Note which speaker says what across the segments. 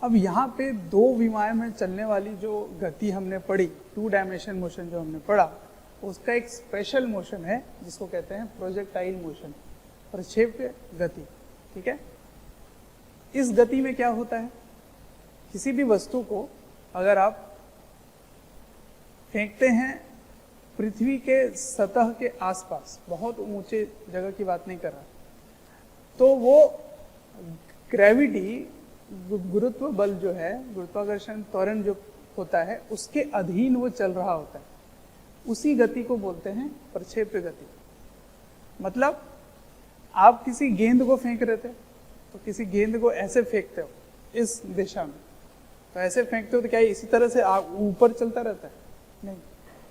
Speaker 1: अब यहाँ पे दो विमाएं में चलने वाली जो गति हमने पढ़ी, 2 डायमेंशन मोशन जो हमने पढ़ा, उसका एक स्पेशल मोशन है जिसको कहते हैं प्रोजेक्टाइल मोशन, प्रक्षेप्य गति। ठीक है, इस गति में क्या होता है, किसी भी वस्तु को अगर आप फेंकते हैं पृथ्वी के सतह के आसपास, बहुत ऊंचे जगह की बात नहीं कर रहा, तो वो ग्रेविटी, गुरुत्व बल जो है, गुरुत्वाकर्षण त्वरण जो होता है, उसके अधीन वो चल रहा होता है। उसी गति को बोलते हैं प्रक्षेप्य गति। मतलब आप किसी गेंद को फेंक रहे थे, तो किसी गेंद को ऐसे फेंकते हो इस दिशा में, तो ऐसे फेंकते हो तो क्या इसी तरह से आप ऊपर चलता रहता है? नहीं,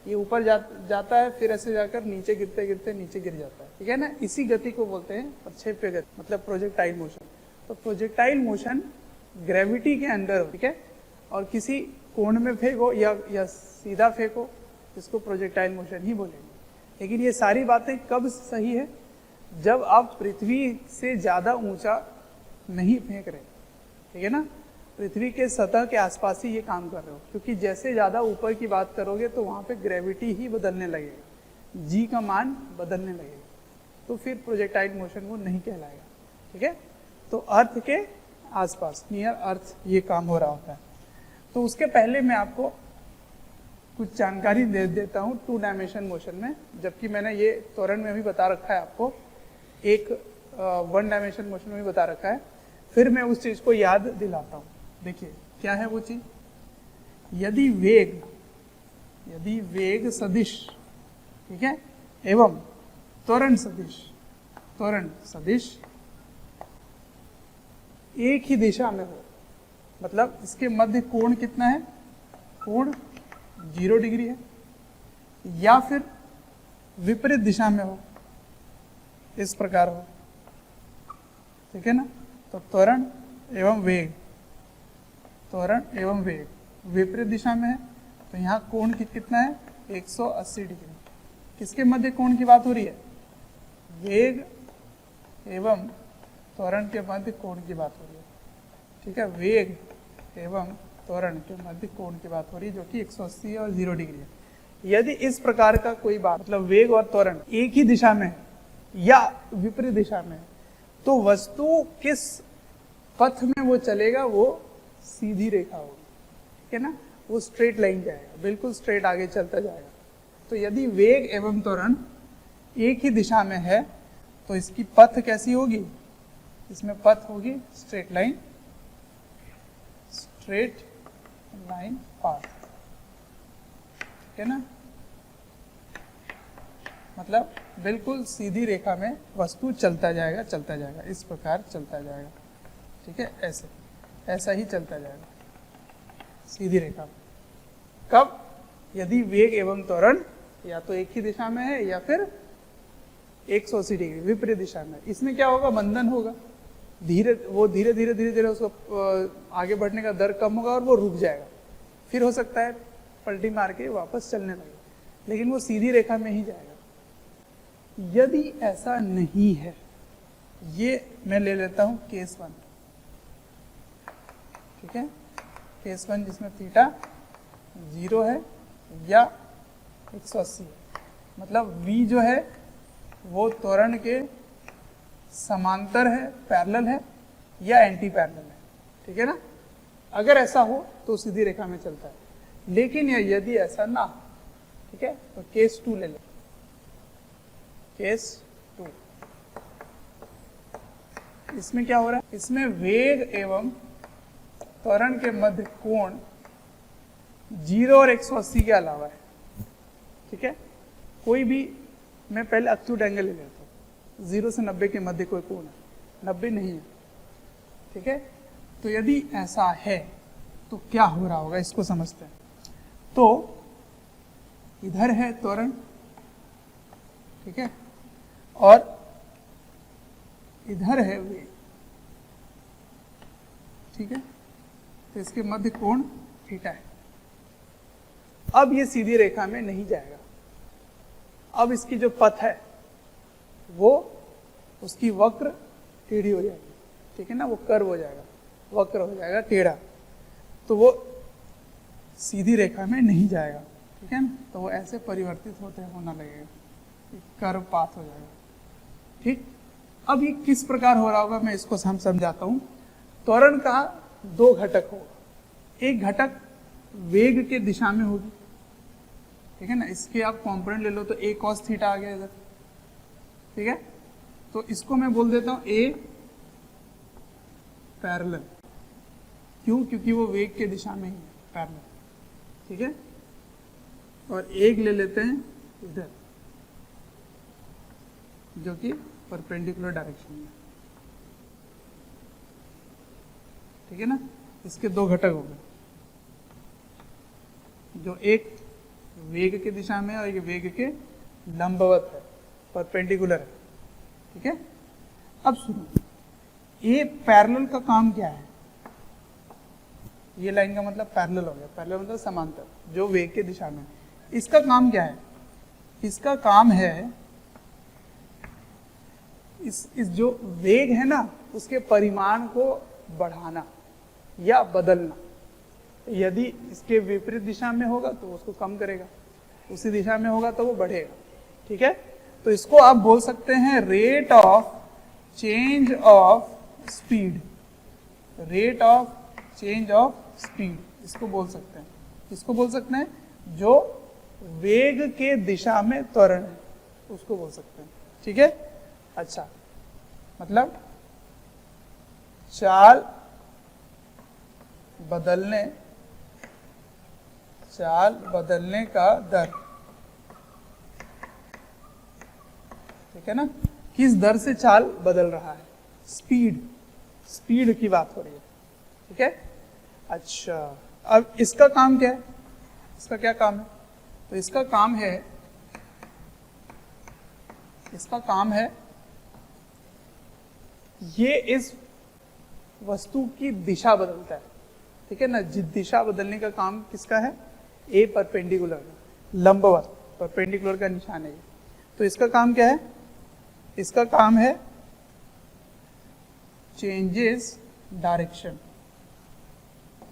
Speaker 1: ये ऊपर जाता है, फिर ऐसे जाकर नीचे गिरते गिरते नीचे गिर जाता है। ठीक है ना, इसी गति को बोलते हैं प्रक्षेप्य गति, मतलब प्रोजेक्टाइल मोशन। तो प्रोजेक्टाइल मोशन ग्रेविटी के अंडर, ठीक है, और किसी कोण में फेंको या सीधा फेंको, इसको प्रोजेक्टाइल मोशन ही बोलेंगे। लेकिन ये सारी बातें कब सही है? जब आप पृथ्वी से ज्यादा ऊंचा नहीं फेंक रहे, ठीक है ना, पृथ्वी के सतह के आसपास ही ये काम कर रहे हो, क्योंकि जैसे ज्यादा ऊपर की बात करोगे तो वहां पे ग्रेविटी ही बदलने लगेगा, जी का मान बदलने लगेगा, तो फिर प्रोजेक्टाइल मोशन वो नहीं कहलाएगा। ठीक है, तो अर्थ के आसपास, नियर अर्थ ये काम हो रहा होता है। तो उसके पहले मैं आपको कुछ जानकारी दे देता हूँ 2 डायमेंशन मोशन में, जबकि मैंने ये त्वरण में भी बता रखा है आपको, एक 1 डायमेंशन मोशन में भी बता रखा है। फिर मैं उस चीज को याद दिलाता हूँ। देखिए क्या है वो चीज, यदि वेग सदिश, ठीक है, एवं त्वरण सदिश एक ही दिशा में हो, मतलब इसके मध्य कोण कितना है, कोण 0 डिग्री है, या फिर विपरीत दिशा में हो, इस प्रकार हो, ठीक है ना, तो त्वरण एवं वेग विपरीत दिशा में है, तो यहाँ कोण कितना है, 180 डिग्री। किसके मध्य कोण की बात हो रही है? वेग एवं त्वरण के मध्य कोण की बात हो रही है। ठीक है, वेग एवं त्वरण के मध्य कोण की बात हो रही है, जो कि 180 और 0 डिग्री है। यदि इस प्रकार का कोई बात, मतलब वेग और त्वरण एक ही दिशा में है या विपरीत दिशा में है, तो वस्तु किस पथ में वो चलेगा, वो सीधी रेखा होगी, ठीक है ना, वो स्ट्रेट लाइन जाएगा, बिल्कुल स्ट्रेट आगे चलता जाएगा। तो यदि वेग एवं त्वरण एक ही दिशा में है, तो इसकी पथ कैसी होगी? इसमें पथ होगी स्ट्रेट लाइन पाथ, ठीक है ना, मतलब बिल्कुल सीधी रेखा में वस्तु चलता जाएगा, इस प्रकार चलता जाएगा। ठीक है, ऐसा ही चलता जाएगा सीधी रेखा में। कब? यदि वेग एवं त्वरण या तो एक ही दिशा में है या फिर 180 डिग्री विपरीत दिशा में। इसमें क्या होगा? बंधन होगा, धीरे धीरे उसको आगे बढ़ने का दर कम होगा और वो रुक जाएगा, फिर हो सकता है पलटी मार के वापस चलने लगे, लेकिन वो सीधी रेखा में ही जाएगा। यदि ऐसा नहीं है, ये मैं ले लेता हूं केस 1, ठीक है, केस 1 जिसमें थीटा 0 है या 180 है, मतलब v जो है वो त्वरण के समांतर है, पैरेलल है या एंटी पैरेलल है, ठीक है ना। अगर ऐसा हो तो सीधी रेखा में चलता है, लेकिन यदि ऐसा ना हो, ठीक है, तो केस 2 ले लो। केस 2, इसमें क्या हो रहा है? इसमें वेग एवं त्वरण के मध्य कोण 0 और 180 के अलावा है, ठीक है। कोई भी, मैं पहले अक्यूट एंगल ले लेता हूँ, 0 से 90 के मध्य कोई कोण है, 90 नहीं है, ठीक है। तो यदि ऐसा है तो क्या हो रहा होगा, इसको समझते हैं। तो इधर है त्वरण, ठीक है, और इधर है वेग, ठीक है, तो इसके मध्य कोण थीटा है। अब ये सीधी रेखा में नहीं जाएगा, अब इसकी जो पथ है वो उसकी वक्र टेढ़ी हो जाएगी, ठीक है ना, वो कर्व हो जाएगा, वक्र हो जाएगा, टेढ़ा, तो वो सीधी रेखा में नहीं जाएगा, ठीक है ना, तो वो ऐसे परिवर्तित होना लगेगा, कर्व पाथ हो जाएगा, ठीक। अब ये किस प्रकार हो रहा होगा मैं इसको हम समझाता हूं। त्वरण का दो घटक होगा, एक घटक वेग के दिशा में होगी, ठीक है ना, इसके आप कंपोनेंट ले लो तो a cos थीटा आ गया इधर, ठीक है, तो इसको मैं बोल देता हूं a पैरेलल, क्यों, क्योंकि वो वेग के दिशा में ही है, पैरेलल, ठीक है, और एक ले लेते हैं इधर जो कि परपेंडिकुलर डायरेक्शन में, ठीक है ना, इसके दो घटक हो गए, जो एक वेग के दिशा में और एक वेग के लंबवत है, परपेंडिकुलर है, ठीक है। अब सुनो, ये पैरेलल का काम क्या है, ये लाइन का मतलब पैरेलल हो गया, पैरेलल मतलब समांतर, जो वेग के दिशा में, इसका काम क्या है, इसका काम है इस जो वेग है ना उसके परिमाण को बढ़ाना या बदलना। यदि इसके विपरीत दिशा में होगा तो उसको कम करेगा, उसी दिशा में होगा तो वो बढ़ेगा, ठीक है। तो इसको आप बोल सकते हैं rate of change of speed, rate of change of speed, इसको बोल सकते हैं, इसको बोल सकते हैं जो वेग के दिशा में त्वरण है उसको बोल सकते हैं, ठीक है। अच्छा, मतलब चाल बदलने का दर, ठीक है ना, किस दर से चाल बदल रहा है, स्पीड की बात हो रही है, ठीक है। अच्छा, अब इसका काम क्या है, इसका क्या काम है, तो इसका काम है ये इस वस्तु की दिशा बदलता है, ठीक है ना, दिशा बदलने का काम किसका है, ए परपेंडिकुलर, लंबवत, परपेंडिकुलर का निशान है ये, तो इसका काम क्या है, इसका काम है changes direction,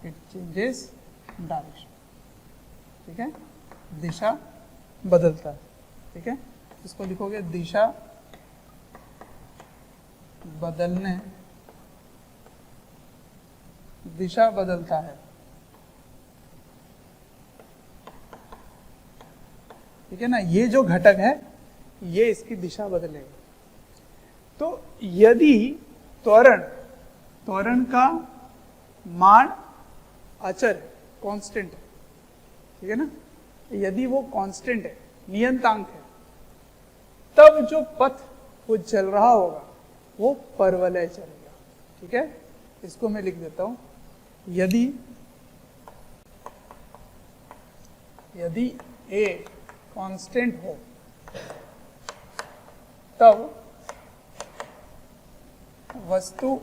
Speaker 1: it changes direction, ठीक है, दिशा बदलता है, ठीक है, इसको लिखोगे दिशा बदलता है, ठीक है ना, ये जो घटक है ये इसकी दिशा बदलेगा। तो यदि त्वरण का मान अचर है, कांस्टेंट है, ठीक है ना, यदि वो कांस्टेंट है, नियतांक है, तब जो पथ वो चल रहा होगा वो परवलय चलेगा, ठीक है। इसको मैं लिख देता हूं, यदि a कांस्टेंट हो तब वस्तु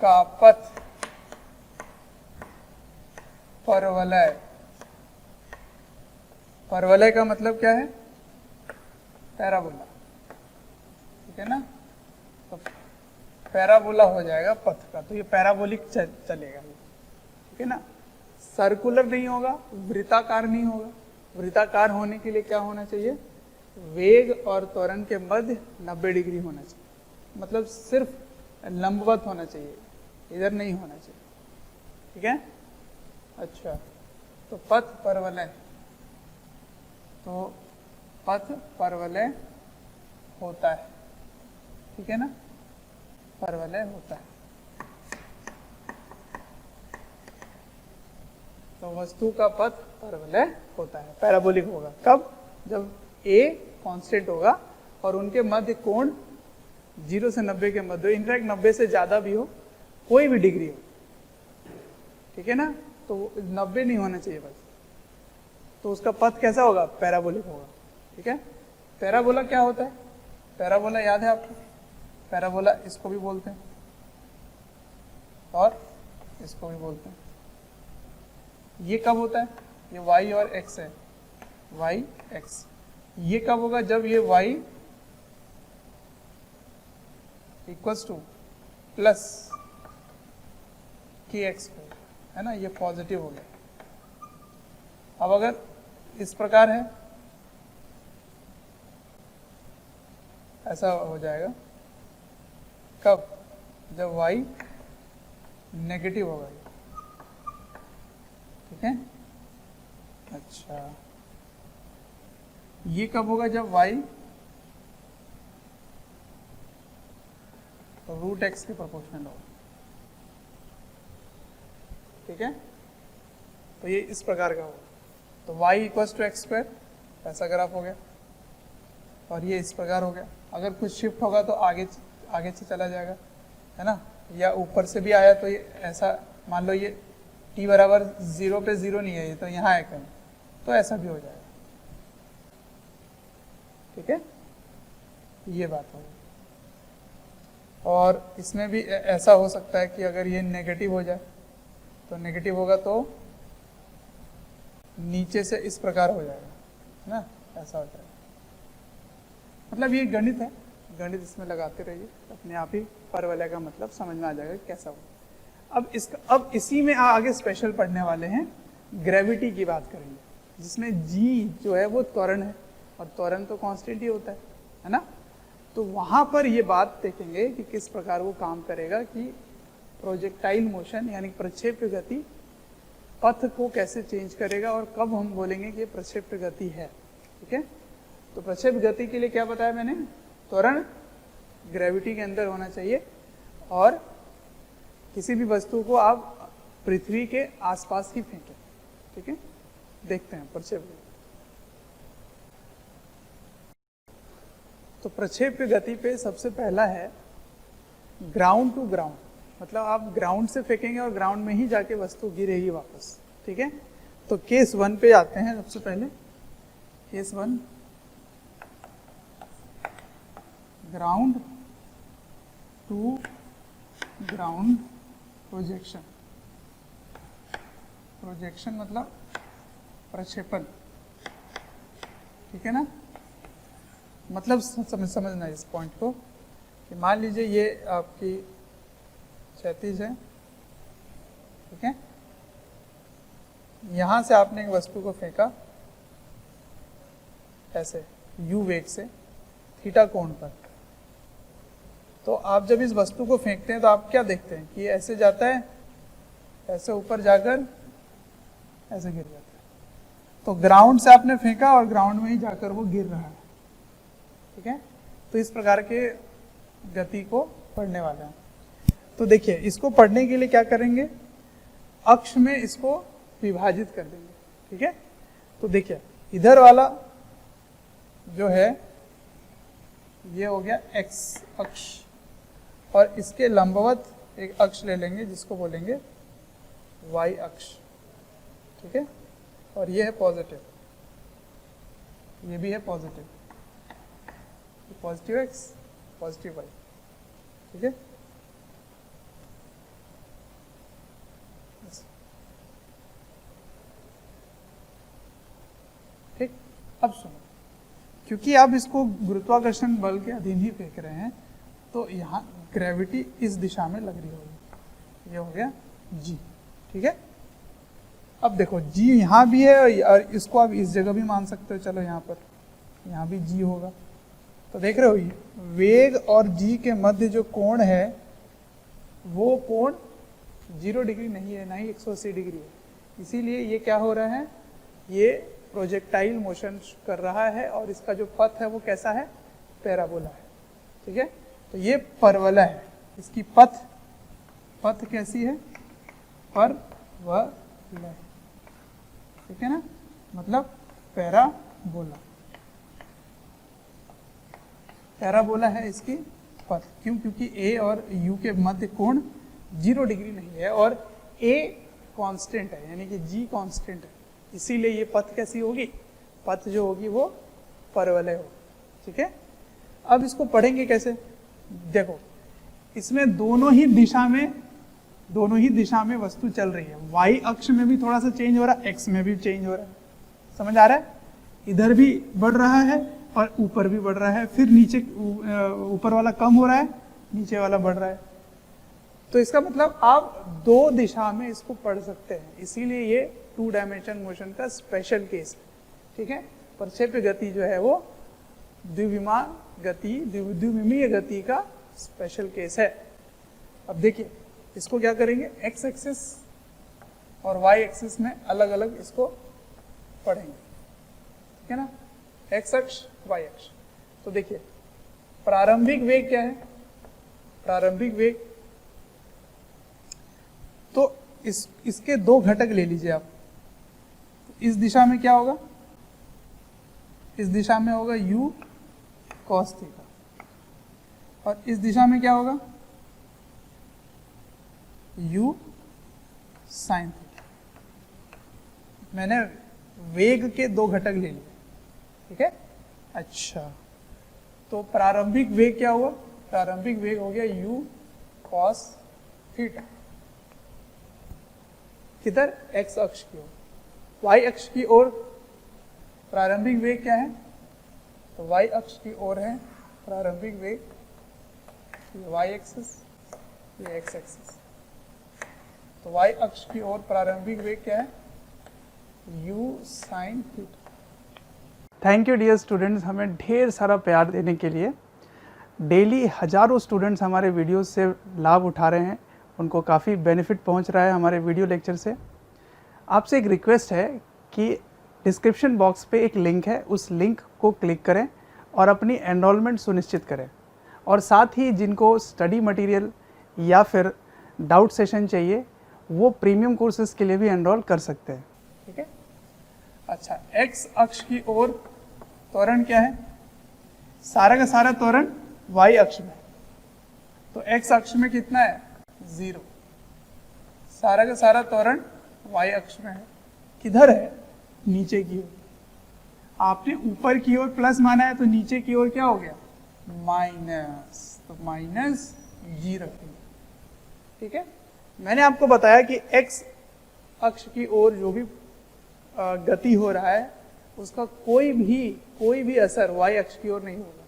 Speaker 1: का पथ परवलय का मतलब क्या है, पैराबोला, ठीक है ना, तो पैराबोला हो जाएगा पथ का, तो ये पैराबोलिक चलेगा, ठीक है ना, सर्कुलर नहीं होगा, वृत्ताकार नहीं होगा। वृत्ताकार होने के लिए क्या होना चाहिए, वेग और त्वरण के मध्य 90 डिग्री होना चाहिए, मतलब सिर्फ लंबवत होना चाहिए, इधर नहीं होना चाहिए, ठीक है। अच्छा, तो पथ परवलय होता है, ठीक है ना, परवलय होता है। तो वस्तु का पथ परवलय होता है, पैराबोलिक होगा, कब, जब a कांस्टेंट होगा और उनके मध्य कोण 0 से 90 के मध्य, इनफैक्ट 90 से ज्यादा भी हो, कोई भी डिग्री हो, ठीक है ना, तो 90 नहीं होना चाहिए बस, तो उसका पथ कैसा होगा, पैराबोलिक होगा, ठीक है। पैराबोला क्या होता है, पैराबोला याद है आपको, पैराबोला इसको भी बोलते हैं और इसको भी बोलते हैं। ये कब होता है, ये y और x है, y x, ये कब होगा, जब ये y equals two plus kx है ना, ये पॉजिटिव हो गया। अब अगर इस प्रकार है, ऐसा हो जाएगा कब, जब y नेगेटिव होगा, ठीक है। अच्छा, ये कब होगा, जब y रूट एक्स के प्रोपोर्शनल होगा, ठीक है। तो ये इस प्रकार का होगा, तो y equals to x square, ऐसा ग्राफ हो गया। और ये इस प्रकार हो गया। अगर कुछ शिफ्ट होगा तो आगे आगे से चला जाएगा, है ना, या ऊपर से भी आया तो ये ऐसा, मान लो ये t बराबर 0 पे 0 नहीं है, ये तो यहाँ है कहीं, तो ऐसा भी हो जाएगा, ठीक है। ये बात होगी। और इसमें भी ऐसा हो सकता है कि अगर ये नेगेटिव हो जाए, तो नेगेटिव होगा तो नीचे से इस प्रकार हो जाएगा, है ना, ऐसा हो जाएगा। मतलब ये गणित है, गणित इसमें लगाते रहिए, अपने आप ही परवलय का मतलब समझ में आ जाएगा कैसा हो। अब इसी में आगे स्पेशल पढ़ने वाले हैं, ग्रेविटी की बात करेंगे, जिसमें g जो है वो त्वरण है, और त्वरण तो कांस्टेंट ही होता है ना। तो वहां पर ये बात देखेंगे कि किस प्रकार वो काम करेगा, कि प्रोजेक्टाइल मोशन यानी प्रक्षेप्य गति पथ को कैसे चेंज करेगा, और कब हम बोलेंगे कि ये प्रक्षेप्य गति है, ठीक है। तो प्रक्षेप्य गति के लिए क्या बताया मैंने, त्वरण ग्रेविटी के अंदर होना चाहिए, और किसी भी वस्तु को आप पृथ्वी के आसपास ही फेंकें, ठीक है। देखते हैं प्रक्षेप्य। तो प्रक्षेप्य गति पे सबसे पहला है ग्राउंड टू ग्राउंड, मतलब आप ग्राउंड से फेंकेंगे और ग्राउंड में ही जाके वस्तु गिरेगी वापस, ठीक है। तो केस 1 पे आते हैं सबसे पहले। Case 1, ground to ground projection. Projection मतलब प्रक्षेपण, ठीक है ना। मतलब समझना इस पॉइंट को, कि मान लीजिए ये आपकी क्षैतिज है, ठीक है। यहां से आपने एक वस्तु को फेंका ऐसे u वेग से थीटा कोण पर। तो आप जब इस वस्तु को फेंकते हैं तो आप क्या देखते हैं कि ये ऐसे जाता है, ऐसे ऊपर जाकर ऐसे गिर जाता है। तो ग्राउंड से आपने फेंका और ग्राउंड में ही जाकर वो गिर रहा है, ठीक है। तो इस प्रकार के गति को पढ़ने वाले हैं। तो देखिए, इसको पढ़ने के लिए क्या करेंगे, अक्ष में इसको विभाजित कर देंगे, ठीक है। तो देखिए, इधर वाला जो है ये हो गया x अक्ष, और इसके लंबवत एक अक्ष ले लेंगे जिसको बोलेंगे y अक्ष, ठीक है। और ये है पॉजिटिव, ये भी है positive, positive x positive y, ठीक है। ठीक, अब सुनो, क्योंकि आप इसको गुरुत्वाकर्षण बल के अधीन ही फेंक रहे हैं, तो यहाँ ग्रेविटी इस दिशा में लग रही होगी। ये हो गया g, ठीक है। अब देखो g यहाँ भी है, और इसको आप इस जगह भी मान सकते हो, चलो यहाँ पर, यहाँ भी g होगा। तो देख रहे हो, ये वेग और g के मध्य जो कोण है वो कोण 0 डिग्री नहीं है, ना ही 180 डिग्री है। इसीलिए ये क्या हो रहा है, ये प्रोजेक्टाइल मोशन कर रहा है, और इसका जो पथ है वो कैसा है, पैराबोला है, ठीक है। तो ये परवलय है, इसकी पथ कैसी है, परवलय, ठीक है ना, मतलब पैराबोला। पैराबोला है इसकी पथ, क्यों, क्योंकि a और u के मध्य कोण 0 डिग्री नहीं है, और a कांस्टेंट है, यानी कि g कांस्टेंट है। इसीलिए ये पथ कैसी होगी, पथ जो होगी वो परवलय होगी, ठीक है। अब इसको पढ़ेंगे कैसे, देखो, इसमें दोनों ही दिशा में वस्तु चल रही है। y अक्ष में भी थोड़ा सा चेंज हो रहा है, x में भी चेंज हो रहा है, समझ आ रहा है। इधर भी बढ़ रहा है और ऊपर भी बढ़ रहा है, फिर नीचे ऊपर वाला कम हो रहा है, नीचे वाला बढ़ रहा है। तो इसका मतलब आप दो दिशा में इसको पढ़ सकते हैं, इसीलिए ये 2 डायमेंशन मोशन का स्पेशल केस है। ठीक है, प्रक्षेप्य गति जो है वो द्विविमीय गति का स्पेशल केस है। अब देखिए इसको क्या करेंगे, एक्स एक्सिस और वाई एक्सिस में अलग अलग इसको पढ़ेंगे, ठीक है ना, एक्स अक्ष वाई अक्ष। तो देखिए प्रारंभिक वेग क्या है, प्रारंभिक वेग, तो इसके 2 घटक ले लीजिए आप। इस दिशा में क्या होगा, इस दिशा में होगा u cos थीटा, और इस दिशा में क्या होगा, u sin थीटा। मैंने वेग के 2 घटक ले लिए, ठीक है। अच्छा, तो प्रारंभिक वेग क्या हुआ, प्रारंभिक वेग हो गया u cos थीटा, किधर, x अक्ष की ओर। y अक्ष की ओर प्रारंभिक वेग क्या है, तो y अक्ष की ओर है प्रारंभिक वेग, ये y एक्सिस, ये x एक्सिस। तो y अक्ष की ओर प्रारंभिक वेग क्या है, u sin theta. Thank you dear students, हमें ढेर सारा प्यार देने के लिए। डेली हजारों स्टूडेंट्स हमारे वीडियोस से लाभ उठा रहे हैं, उनको काफ़ी बेनिफिट पहुंच रहा है हमारे वीडियो लेक्चर से। आपसे एक रिक्वेस्ट है कि डिस्क्रिप्शन बॉक्स पे एक लिंक है, उस लिंक को क्लिक करें और अपनी एनरोलमेंट सुनिश्चित करें। और साथ ही जिनको स्टडी मटेरियल या फिर डाउट सेशन चाहिए वो प्रीमियम कोर्सेज के लिए भी एनरोल कर सकते हैं, ठीक है। अच्छा, एक्स अक्ष की ओर त्वरण क्या है, सारा का सारा त्वरण वाई अक्ष में, तो एक्स अक्ष में कितना है, 0। सारा का सारा त्वरण वाई अक्ष में है, किधर है, नीचे की ओर। आपने ऊपर की ओर प्लस माना है तो नीचे की ओर क्या हो गया, माइनस, तो माइनस जी रखेंगे, ठीक है। मैंने आपको बताया कि एक्स अक्ष की ओर जो भी गति हो रहा है उसका कोई भी असर वाई अक्ष की ओर नहीं होगा,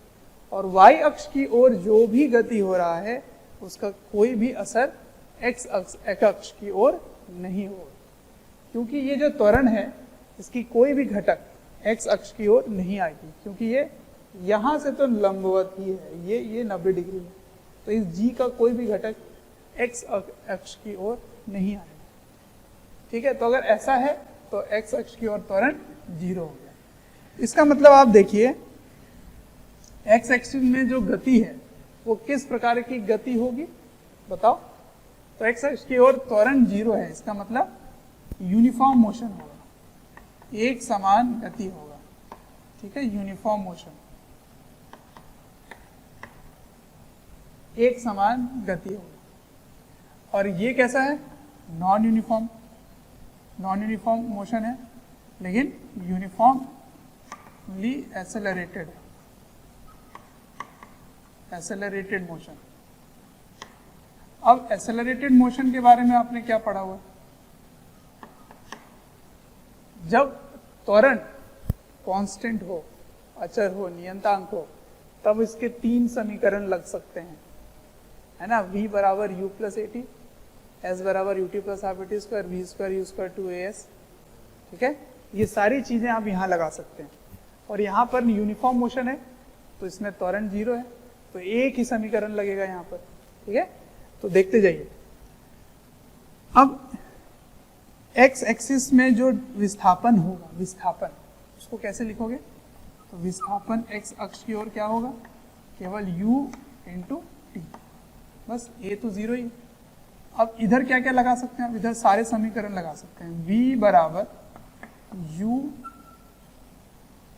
Speaker 1: और वाई अक्ष की ओर जो भी गति हो रहा है उसका कोई भी असर एक्स अक्ष की ओर नहीं होगा, क्योंकि ये जो त्वरण है इसकी कोई भी घटक एक्स अक्ष की ओर नहीं आएगी, क्योंकि ये यहाँ से तो लंबवत ही है, ये 90 डिग्री है, तो इस जी का कोई भी घटक एक्स अक्ष की ओर नहीं आएगा, ठीक है। तो अगर ऐसा है तो एक्स अक्ष की ओर त्वरण 0 हो गया। इसका मतलब आप देखिए एक्स एक्सिस में जो गति है वो किस प्रकार की गति होगी बताओ, तो एक्स अक्ष की ओर त्वरण 0 है, इसका मतलब यूनिफॉर्म मोशन होगा, एक समान गति होगा, ठीक है, यूनिफॉर्म मोशन, एक समान गति होगी। और ये कैसा है, नॉन यूनिफॉर्म मोशन है, लेकिन यूनिफॉर्मली एक्सेलरेटेड मोशन। अब एक्सेलरेटेड मोशन के बारे में आपने क्या पढ़ा हुआ, जब त्वरण कांस्टेंट हो, अचर हो, नियतांक हो, तब इसके 3 समीकरण लग सकते हैं, है ना, v बराबर u plus a T, s बराबर ut plus half A T square, v square u square 2as, ठीक है। ये सारी चीजें आप यहाँ लगा सकते हैं, और यहाँ पर यूनिफॉर्म मोशन है तो इसमें त्वरण 0 है, तो एक ही समीकरण लगेगा यहाँ पर, ठीक है। तो देखते जाइए, अब एक्स एक्सिस में जो विस्थापन होगा, विस्थापन उसको कैसे लिखोगे, तो विस्थापन एक्स अक्ष की ओर क्या होगा, केवल u इंटू टी, बस a तो 0 ही। अब इधर क्या क्या लगा सकते हैं, इधर सारे समीकरण लगा सकते हैं, v बराबर u,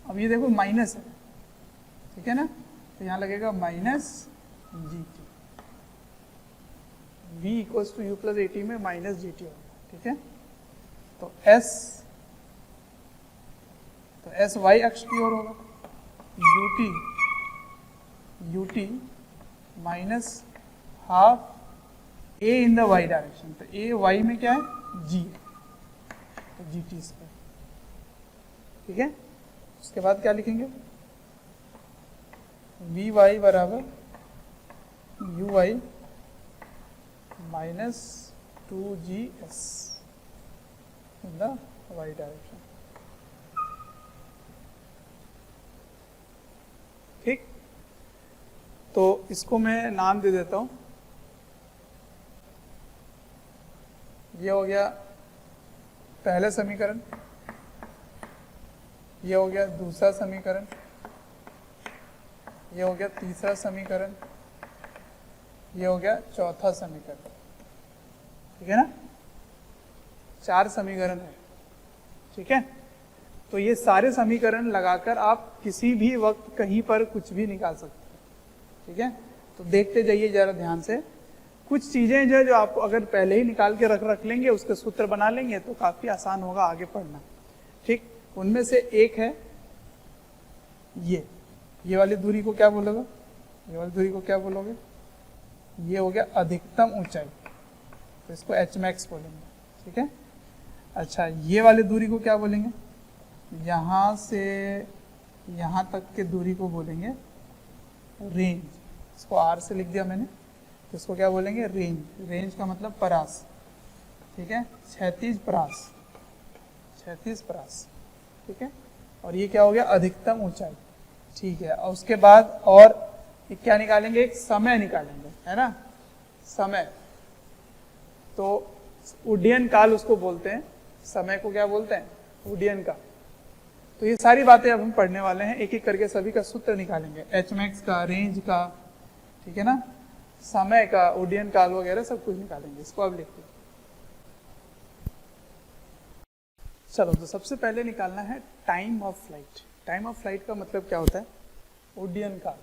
Speaker 1: अब ये देखो माइनस है, ठीक है ना, तो यहाँ लगेगा minus g t, v equals to u plus a t में माइनस जी टी होगा, ठीक है। तो s y अक्ष की ओर होगा, ut minus half a in the y direction, तो a y में क्या है, g है, तो जी टी स्क्वायर, ठीक है। उसके बाद क्या लिखेंगे, vy बराबर u y minus 2GS in the y direction. ठीक, तो इसको मैं नाम दे देता हूं। ये हो गया पहला समीकरण, ये हो गया दूसरा समीकरण, ये हो गया तीसरा समीकरण, ये हो गया चौथा समीकरण। ठीक है ना, 4 समीकरण है। ठीक है, तो ये सारे समीकरण लगाकर आप किसी भी वक्त कहीं पर कुछ भी निकाल सकते हैं। ठीक है, तो देखते जाइए जरा ध्यान से। कुछ चीजें जो आपको अगर पहले ही निकाल के रख लेंगे, उसके सूत्र बना लेंगे तो काफी आसान होगा आगे पढ़ना। ठीक, उनमें से एक है ये वाली दूरी को क्या बोलोगे? ये वाली दूरी को क्या बोलोगे? ये हो गया अधिकतम ऊंचाई, तो इसको एच मैक्स बोलेंगे। ठीक है, अच्छा ये वाली दूरी को क्या बोलेंगे? यहाँ से यहाँ तक के दूरी को बोलेंगे रेंज। इसको आर से लिख दिया मैंने, तो इसको क्या बोलेंगे? रेंज। रेंज का मतलब परास। ठीक है, क्षैतिज परास, क्षैतिज परास। ठीक है, और ये क्या हो गया? अधिकतम ऊंचाई। ठीक है, और उसके बाद और क्या निकालेंगे? एक समय निकालेंगे, है ना, समय। तो उड्डयन काल उसको बोलते हैं, समय को क्या बोलते हैं? उड्डयन काल। तो ये सारी बातें अब हम पढ़ने वाले हैं, एक एक करके सभी का सूत्र निकालेंगे, एच मैक्स का, रेंज का, ठीक है ना, समय का, उड्डयन काल वगैरह सब कुछ निकालेंगे। इसको अब लिखते हैं। चलो, तो सबसे पहले निकालना है time of flight. Time of flight का मतलब क्या होता है? उड्डयन काल।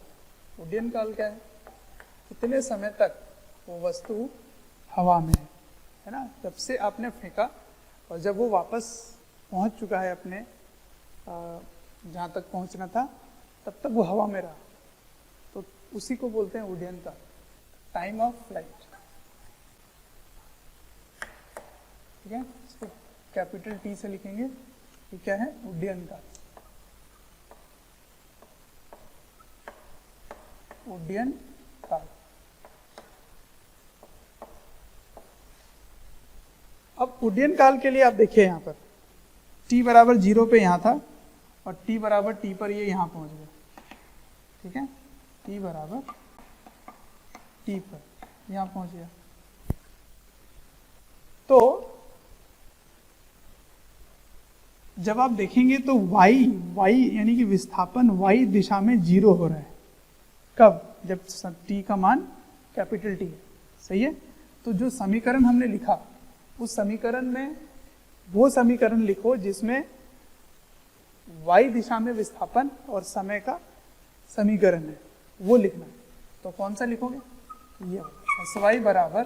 Speaker 1: उड्डयन काल क्या है? कितने समय तक वो वस्तु हवा में है ना, जब से आपने फेंका और जब वो वापस पहुंच चुका है अपने जहां तक पहुंचना था, तब तक वो हवा में रहा, तो उसी को बोलते हैं उड्डयन काल, टाइम ऑफ फ्लाइट। ठीक है, इसको कैपिटल टी से लिखेंगे। ये क्या है? उड्डयन काल। उड्डयन काल। अब उड्डयन काल के लिए आप देखिए, यहाँ पर t बराबर 0 पे यहाँ था और t बराबर t पर ये यहाँ पहुंच गया। ठीक है, t बराबर t पर यहाँ पहुंच गया। तो जब आप देखेंगे तो y यानी कि विस्थापन y दिशा में 0 हो रहा है। कब? जब t का मान कैपिटल T है। सही है, तो जो समीकरण हमने लिखा, उस समीकरण में वो समीकरण लिखो जिसमें y दिशा में विस्थापन और समय का समीकरण है, वो लिखना है। तो कौन सा लिखोगे? ये Sy बराबर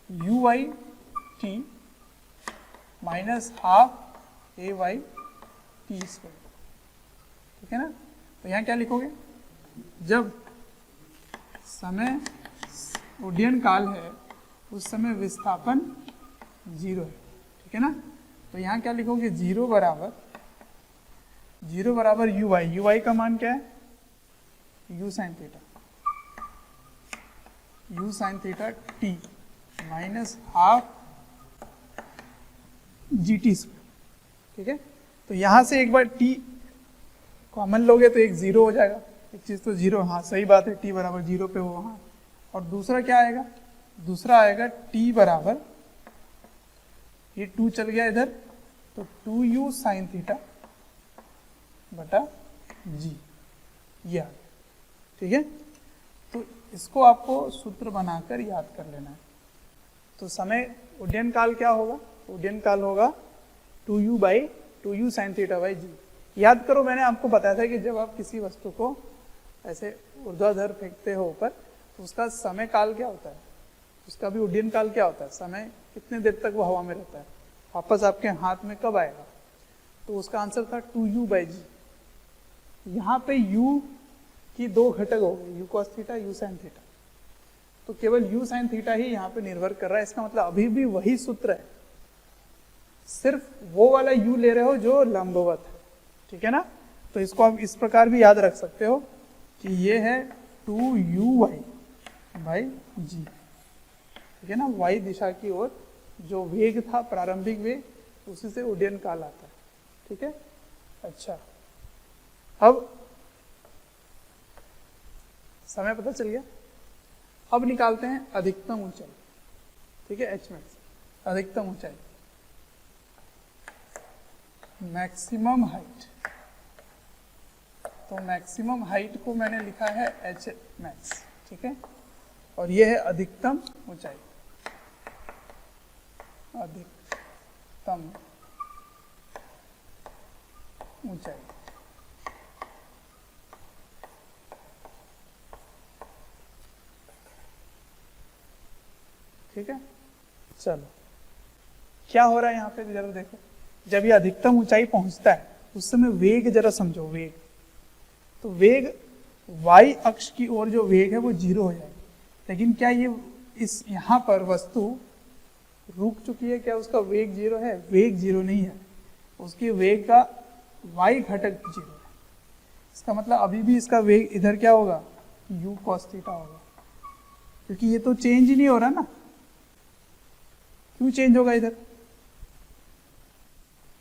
Speaker 1: uy t minus half ay t square. ठीक है ना, तो यहाँ क्या लिखोगे? जब समय उड्डयन काल है, उस समय विस्थापन 0 है। ठीक है ना, तो यहाँ क्या लिखोगे? 0 बराबर uy का मान क्या है? u sin theta t minus half gt square. ठीक है, तो यहाँ से एक बार t कॉमन लोगे तो एक 0 हो जाएगा, एक चीज तो 0। हाँ सही बात है, t बराबर 0 पे हो वहाँ। और दूसरा क्या आएगा? दूसरा आएगा t बराबर, ये 2 चल गया इधर, तो 2u sin थीटा बटा g, ये आ गया। ठीक है, तो इसको आपको सूत्र बनाकर याद कर लेना है। तो समय उड्डयन काल क्या होगा? उड्डयन काल होगा 2u sin theta by g। याद करो, मैंने आपको बताया था कि जब आप किसी वस्तु को ऐसे ऊर्ध्वाधर फेंकते हो ऊपर, तो उसका समय काल क्या होता है? उसका भी उड्डयन काल क्या होता है? समय कितने देर तक वो हवा में रहता है, वापस आपके हाथ में कब आएगा? तो उसका आंसर था 2u बाई जी। यहाँ पे u की 2 घटक हो गए, u cos theta, u sin theta. तो केवल u sin थीटा ही यहाँ पे निर्भर कर रहा है। इसका मतलब अभी भी वही सूत्र है, सिर्फ वो वाला u ले रहे हो जो लंबवत है। ठीक है ना, तो इसको आप इस प्रकार भी याद रख सकते हो कि ये है 2uy बाई जी, ठीक है ना। वाई दिशा की ओर जो वेग था, प्रारंभिक वेग, उसी से उड्डयन काल आता है, ठीक है। अच्छा, अब समय पता चल गया। अब निकालते हैं अधिकतम ऊंचाई, ठीक है, एच मैक्स, अधिकतम ऊंचाई, मैक्सिमम हाइट। तो मैक्सिमम हाइट को मैंने लिखा है एच मैक्स, ठीक है, और ये है अधिकतम ऊंचाई, अधिकतम ऊंचाई। ठीक है, चलो क्या हो रहा है यहाँ पे जरा देखो। जब ये अधिकतम ऊंचाई पहुंचता है उस समय वेग जरा समझो, वेग, तो वेग y अक्ष की ओर जो वेग है वो 0 हो जाएगा। लेकिन क्या ये इस यहाँ पर वस्तु रुक चुकी है? क्या उसका वेग 0 है? वेग 0 नहीं है, उसकी वेग का y घटक 0 है। इसका मतलब अभी भी इसका वेग इधर क्या होगा? u cos थीटा होगा, क्योंकि ये तो चेंज ही नहीं हो रहा ना। क्यों चेंज होगा इधर?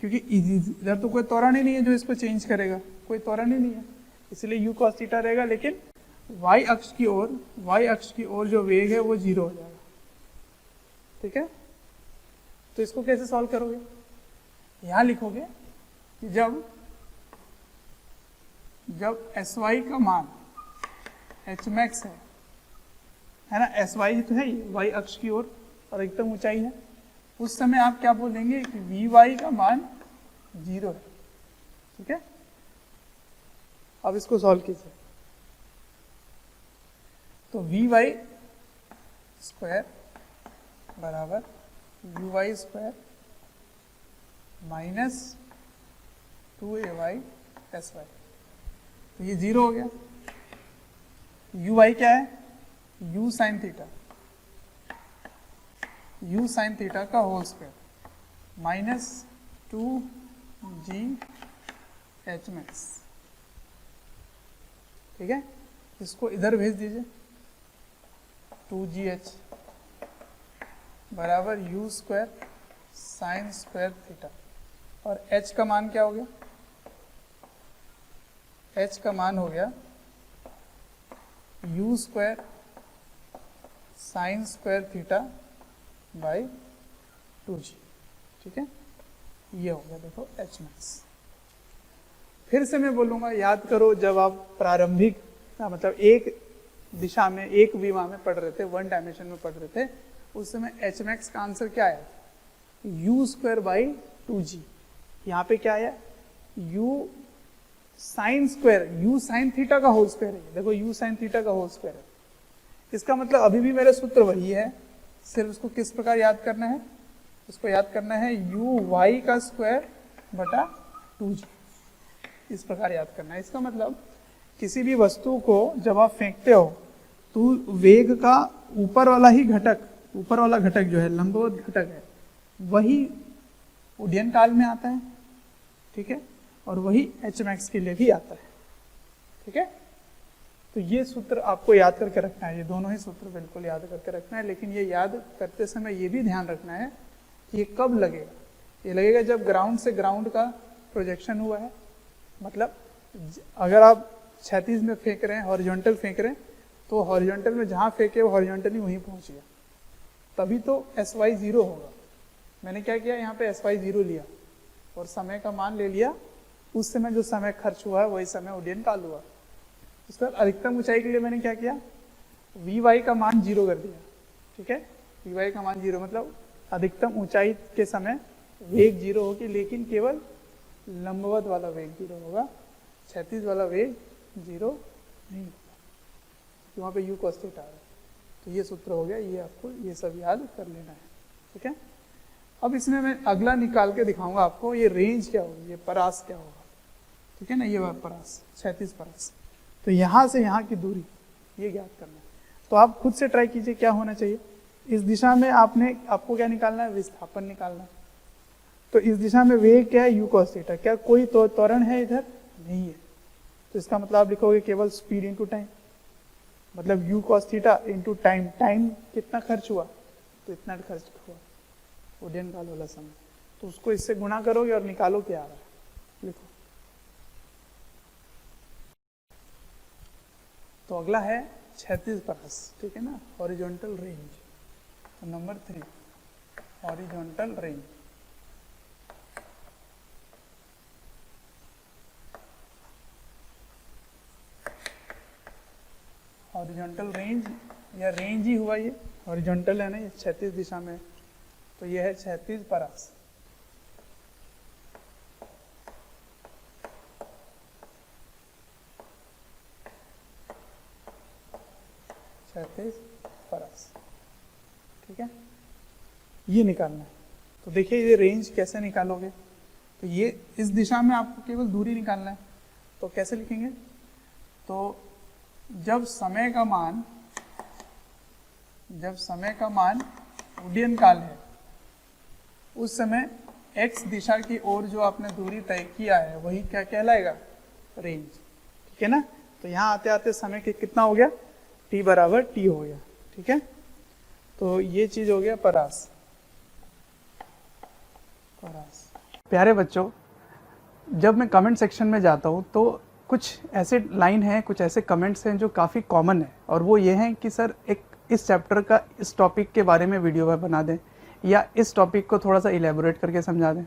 Speaker 1: क्योंकि इधर तो कोई त्वरण ही नहीं है जो इसको चेंज करेगा, कोई त्वरण ही नहीं है, इसलिए u cos थीटा रहेगा। लेकिन y अक्ष की ओर जो वेग है वो 0 हो जाएगा, ठीक है। तो इसको कैसे सॉल्व करोगे? यहां लिखोगे कि जब sy का मान h max है ना, sy तो है ही, y अक्ष की ओर और एकदम ऊंचाई है, उस समय आप क्या बोलेंगे कि vy का मान 0 है, ठीक है। अब इसको सॉल्व कीजिए, तो vy स्क्वायर बराबर uy square minus 2ay sy, तो ये 0 हो गया। uy क्या है? u sine theta, u sine theta का whole square minus 2g h max, ठीक है। इसको इधर भेज दीजिए, 2gh बराबर u square sine square theta, और h का मान क्या हो गया? h का मान हो गया u square sine square theta by 2g, ठीक है। ये हो गया देखो h मैक्स। फिर से मैं बोलूंगा, याद करो, जब आप प्रारंभिक मतलब एक दिशा में, एक विमा में पढ़ रहे थे, वन डायमेंशन में पढ़ रहे थे, उस समय एच मैक्स का आंसर क्या आया? u square by 2g। यहाँ पे क्या आया? u sine square, u sine theta का होल स्क्वायर है, देखो u साइन थीटा का होल स्क्वायर है। इसका मतलब अभी भी मेरा सूत्र वही है, सिर्फ उसको किस प्रकार याद करना है? उसको याद करना है u y का स्क्वायर बटा 2g, इस प्रकार याद करना है। इसका मतलब किसी भी वस्तु को जब आप फेंकते हो तो वेग का ऊपर वाला घटक जो है, लंबवत घटक है, वही उड्डयन काल में आता है, ठीक है, और वही एच मैक्स के लिए भी आता है, ठीक है। तो ये सूत्र आपको याद करके रखना है, ये दोनों ही सूत्र बिल्कुल याद करके रखना है। लेकिन ये याद करते समय ये भी ध्यान रखना है कि ये कब लगेगा? ये लगेगा जब ग्राउंड से ग्राउंड का प्रोजेक्शन हुआ है, मतलब अगर आप क्षैतिज में फेंक रहे हैं, हॉरिजॉन्टल फेंक रहे हैं, तो हॉरिजॉन्टल में जहां फेंके वो हॉरिजॉन्टली वहीं पहुंच गया, तभी तो sy 0 होगा। मैंने क्या किया, यहाँ पे sy 0 लिया और समय का मान ले लिया, उस समय जो समय खर्च हुआ है वही समय उड्डयन काल हुआ। उसके बाद अधिकतम ऊंचाई के लिए मैंने क्या किया, vy का मान 0 कर दिया, ठीक है। vy का मान 0 मतलब अधिकतम ऊंचाई के समय वेग 0 होगी, लेकिन केवल लंबवत वाला वेग 0 होगा, क्षैतिज वाला वेग 0 नहीं होगा, वहाँ पे u cos थीटा है। तो ये सूत्र हो गया, ये आपको ये सब याद कर लेना है, ठीक है। अब इसमें मैं अगला निकाल के दिखाऊंगा आपको, ये रेंज क्या होगी, ये परास क्या होगा, ठीक है ना। ये परास, क्षैतिज परास, तो यहाँ से यहाँ की दूरी ये ज्ञात करना है। तो आप खुद से ट्राई कीजिए क्या होना चाहिए। इस दिशा में आपको क्या निकालना है? विस्थापन निकालना है। तो इस दिशा में वेग क्या है? u cos theta. क्या कोई त्वरण है इधर? नहीं है, तो इसका मतलब आप लिखोगे केवल स्पीड इनटू टाइम, मतलब u cos theta into time, time कितना खर्च हुआ तो इतना खर्च हुआ, उड्डयन काल वाला समय, तो उसको इससे गुणा करोगे और निकालो क्या आ रहा है, लिखो। तो अगला है क्षैतिज परास, ठीक है ना, हॉरिजॉन्टल रेंज। तो number 3 horizontal range. Horizontal range या रेंज ही हुआ, ये हॉरिजॉन्टल है ना, ये क्षैतिज दिशा में, तो ये है क्षैतिज परास। क्षैतिज परास, ठीक है, ये निकालना है। तो देखिए ये रेंज कैसे निकालोगे, तो ये इस दिशा में आपको केवल दूरी निकालना है, तो कैसे लिखेंगे, तो जब समय का मान उड्डयन काल है, उस समय x दिशा की ओर जो आपने दूरी तय किया है वही क्या कहलाएगा, रेंज, ठीक है ना। तो यहाँ आते आते समय कितना हो गया, t बराबर t हो गया, ठीक है। तो ये चीज हो गया परास। प्यारे बच्चों, जब मैं कमेंट सेक्शन में जाता हूँ तो कुछ ऐसे लाइन हैं, कुछ ऐसे कमेंट्स हैं जो काफ़ी कॉमन है, और वो ये हैं कि सर एक इस चैप्टर का इस टॉपिक के बारे में वीडियो बना दें, या इस टॉपिक को थोड़ा सा इलेबोरेट करके समझा दें।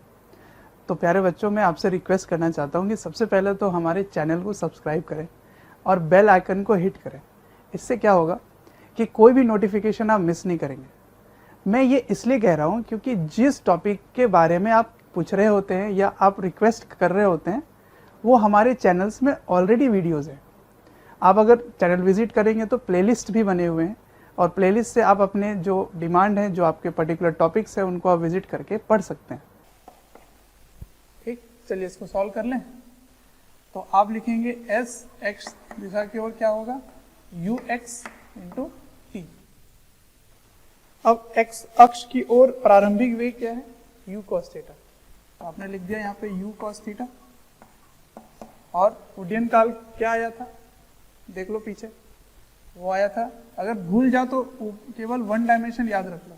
Speaker 1: तो प्यारे बच्चों, मैं आपसे रिक्वेस्ट करना चाहता हूँ कि सबसे पहले तो हमारे चैनल को सब्सक्राइब करें और बेल आइकन को हिट करें। इससे क्या होगा कि कोई भी नोटिफिकेशन आप मिस नहीं करेंगे। मैं ये इसलिए कह रहा हूँ क्योंकि जिस टॉपिक के बारे में आप पूछ रहे होते हैं या आप रिक्वेस्ट कर रहे होते हैं, वो हमारे चैनल्स में ऑलरेडी वीडियोज़ हैं। आप अगर चैनल विजिट करेंगे तो प्लेलिस्ट भी बने हुए हैं, और प्लेलिस्ट से आप अपने जो डिमांड है, जो आपके पर्टिकुलर टॉपिक्स हैं, उनको आप विजिट करके पढ़ सकते हैं। ठीक, चलिए इसको सॉल्व कर लें। तो आप लिखेंगे एस एक्स दिशा की ओर क्या होगा, यू एक्स इंटू टी। अब एक्स अक्ष की ओर प्रारंभिक वेग क्या है, यू कॉस थीटा। तो आपने लिख दिया यहाँ पे यू कॉस थीटा। और उड्डयन काल क्या आया था, देख लो पीछे, वो आया था, अगर भूल जाओ तो केवल वन डायमेंशन याद रख लो।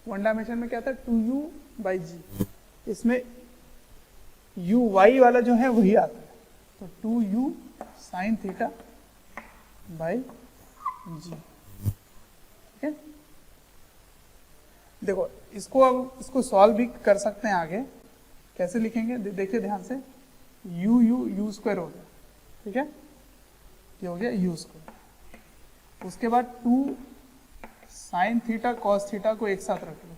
Speaker 1: वन डायमेंशन में क्या था, 2u/g, इसमें uy वाला जो है वही आता है, तो 2u sin theta by g, ठीक है। देखो इसको अब इसको सॉल्व भी कर सकते हैं आगे, कैसे लिखेंगे देखिए ध्यान से, u स्क्वायर हो गया, ठीक है, ये हो गया u स्क्वायर। उसके बाद 2 sin थीटा cos थीटा को एक साथ रख लो,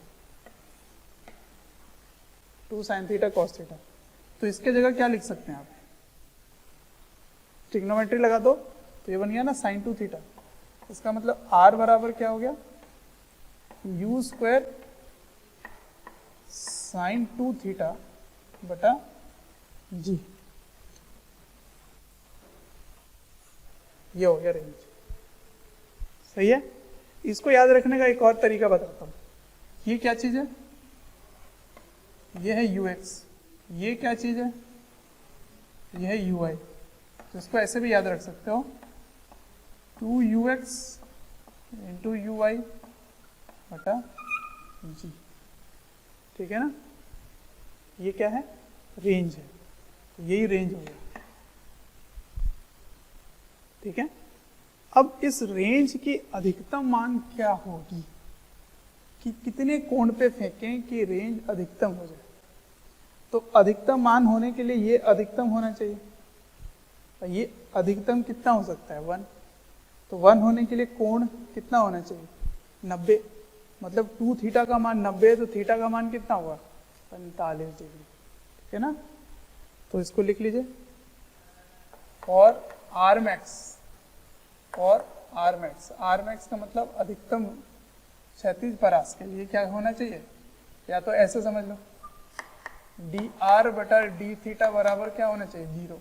Speaker 1: 2 sin थीटा cos थीटा। तो इसके जगह क्या लिख सकते हैं आप, ट्रिग्नोमेट्री लगा दो, तो ये बन गया ना sin 2 थीटा। इसका मतलब r बराबर क्या हो गया, u स्क्वायर sin 2 थीटा बटा g, ये हो गया रेंज। सही है। इसको याद रखने का एक और तरीका बताता हूं। ये क्या चीज है, ये है ux, ये क्या चीज है, ये है uy। तो इसको ऐसे भी याद रख सकते हो, 2ux इंटू uy बटा g, ठीक है ना। ये क्या है, रेंज है, तो यही रेंज हो गया, ठीक है। अब इस रेंज की अधिकतम मान क्या होगी, कि कितने कोण पे फेंकें कि रेंज अधिकतम हो जाए। तो अधिकतम मान होने के लिए ये अधिकतम होना चाहिए, ये अधिकतम कितना हो सकता है, 1। तो 1 होने के लिए कोण कितना होना चाहिए, 90। मतलब 2 थीटा का मान 90 है, तो थीटा का मान कितना हुआ, 45 डिग्री, ठीक है ना। तो इसको लिख लीजिए, और आर मैक्स, और आर मैक्स का मतलब अधिकतम क्षैतिज परास के लिए क्या होना चाहिए, या तो ऐसे समझ लो, डी आर बटा डी थीटा बराबर क्या होना चाहिए, 0,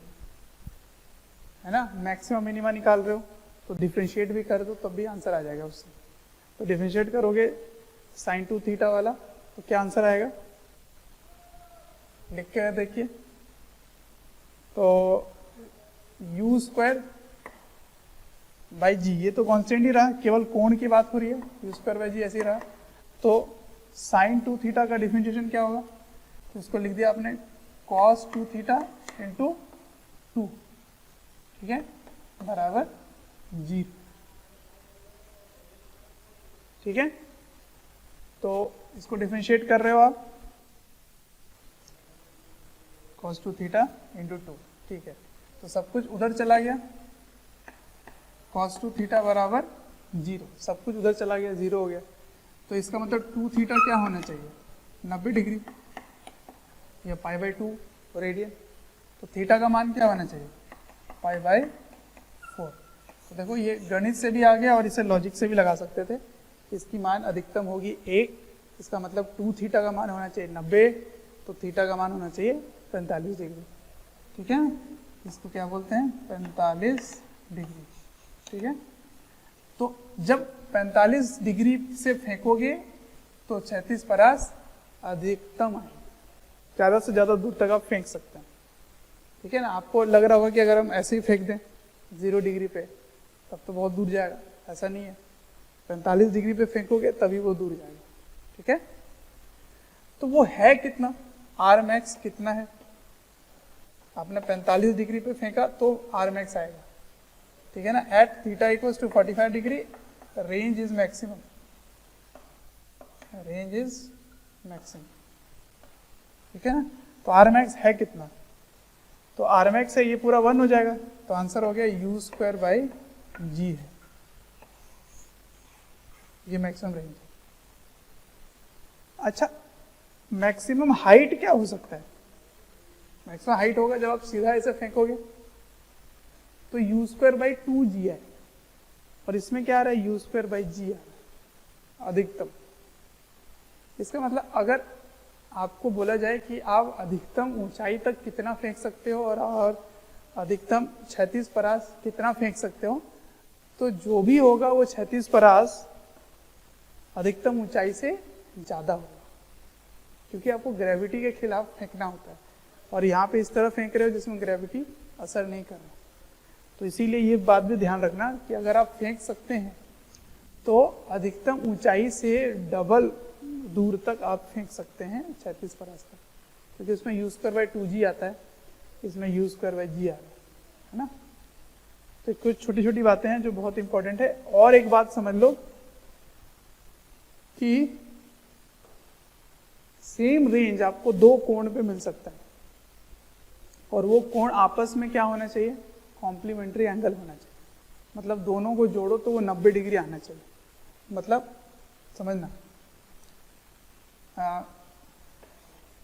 Speaker 1: है ना। मैक्सिमम मिनिमा निकाल रहे हो तो डिफ्रेंशिएट भी कर दो, तब भी आंसर आ जाएगा उससे। तो डिफ्रेंशिएट करोगे sin 2 थीटा वाला, तो क्या आंसर आएगा, लिख के देखिए, तो u स्क्वायर बाई जी, ये तो कांस्टेंट ही रहा, केवल कोण की बात हो रही है, यू स्क्वायर बाई जी ऐसे ही रहा। तो साइन 2 थीटा का डिफरेंशिएशन क्या होगा, तो इसको लिख दिया आपने कॉस 2 थीटा इंटू 2, ठीक है, बराबर 0, ठीक है। तो इसको डिफरेंशिएट कर रहे हो आप, cos 2 थीटा इंटू 2, ठीक है। तो सब कुछ उधर चला गया, cos 2 थीटा बराबर 0, सब कुछ उधर चला गया, 0 हो गया। तो इसका मतलब 2 थीटा क्या होना चाहिए, 90 डिग्री या पाई बाई 2 रेडियन। तो थीटा का मान क्या होना चाहिए, पाई बाई 4। तो देखो ये गणित से भी आ गया और इसे लॉजिक से भी लगा सकते थे। इसकी मान अधिकतम होगी 1, इसका मतलब 2 थीटा का मान होना चाहिए 90, तो थीटा का मान होना चाहिए 45 डिग्री, ठीक है। इसको क्या बोलते हैं, 45 डिग्री, ठीक है। तो जब 45 डिग्री से फेंकोगे तो 36 परास अधिकतम आएगी, ज़्यादा से ज़्यादा दूर तक आप फेंक सकते हैं, ठीक है ना। आपको लग रहा होगा कि अगर हम ऐसे ही फेंक दें 0 डिग्री पे तब तो बहुत दूर जाएगा, ऐसा नहीं है, 45 डिग्री पे फेंकोगे तभी वो दूर जाएगा, ठीक है। तो वो है कितना, आर मैक्स कितना है, आपने 45 डिग्री पे फेंका तो आर मैक्स आएगा, ठीक है ना। At theta equals to 45 degree range is maximum, range is maximum, ठीक है ना। तो आर मैक्स है कितना, तो आर मैक्स है ये पूरा 1 हो जाएगा, तो आंसर हो गया यू स्क्वायर बाई जी है, ये मैक्सिमम रेंज है। अच्छा, मैक्सिमम हाइट क्या हो सकता है, मैक्सिमम हाइट होगा जब आप सीधा ऐसे फेंकोगे तो यू स्क्वायर बाई 2 जी है, और इसमें क्या आ रहा है, यू स्क्वायर बाई जी आ रहा है अधिकतम। इसका मतलब अगर आपको बोला जाए कि आप अधिकतम ऊंचाई तक कितना फेंक सकते हो और अधिकतम 36 परास कितना फेंक सकते हो, तो जो भी होगा वो 36 परास अधिकतम ऊंचाई से ज्यादा होगा, क्योंकि आपको ग्रेविटी के खिलाफ फेंकना होता है, और यहाँ पे इस तरह फेंक रहे हो जिसमें ग्रेविटी असर नहीं कर रहा। तो इसीलिए ये बात भी ध्यान रखना कि अगर आप फेंक सकते हैं तो अधिकतम ऊंचाई से डबल दूर तक आप फेंक सकते हैं 36 परास तक, क्योंकि उसमें यू स्क्वायर बाई 2g आता है, इसमें यू स्क्वायर बाई जी आ रहा है ना। तो कुछ छोटी छोटी बातें हैं जो बहुत इंपॉर्टेंट है। और एक बात समझ लो कि सेम रेंज आपको 2 कोण पे मिल सकता है, और वो कोण आपस में क्या होना चाहिए, कॉम्प्लीमेंट्री एंगल होना चाहिए, मतलब दोनों को जोड़ो तो वो 90 डिग्री आना चाहिए। मतलब समझना,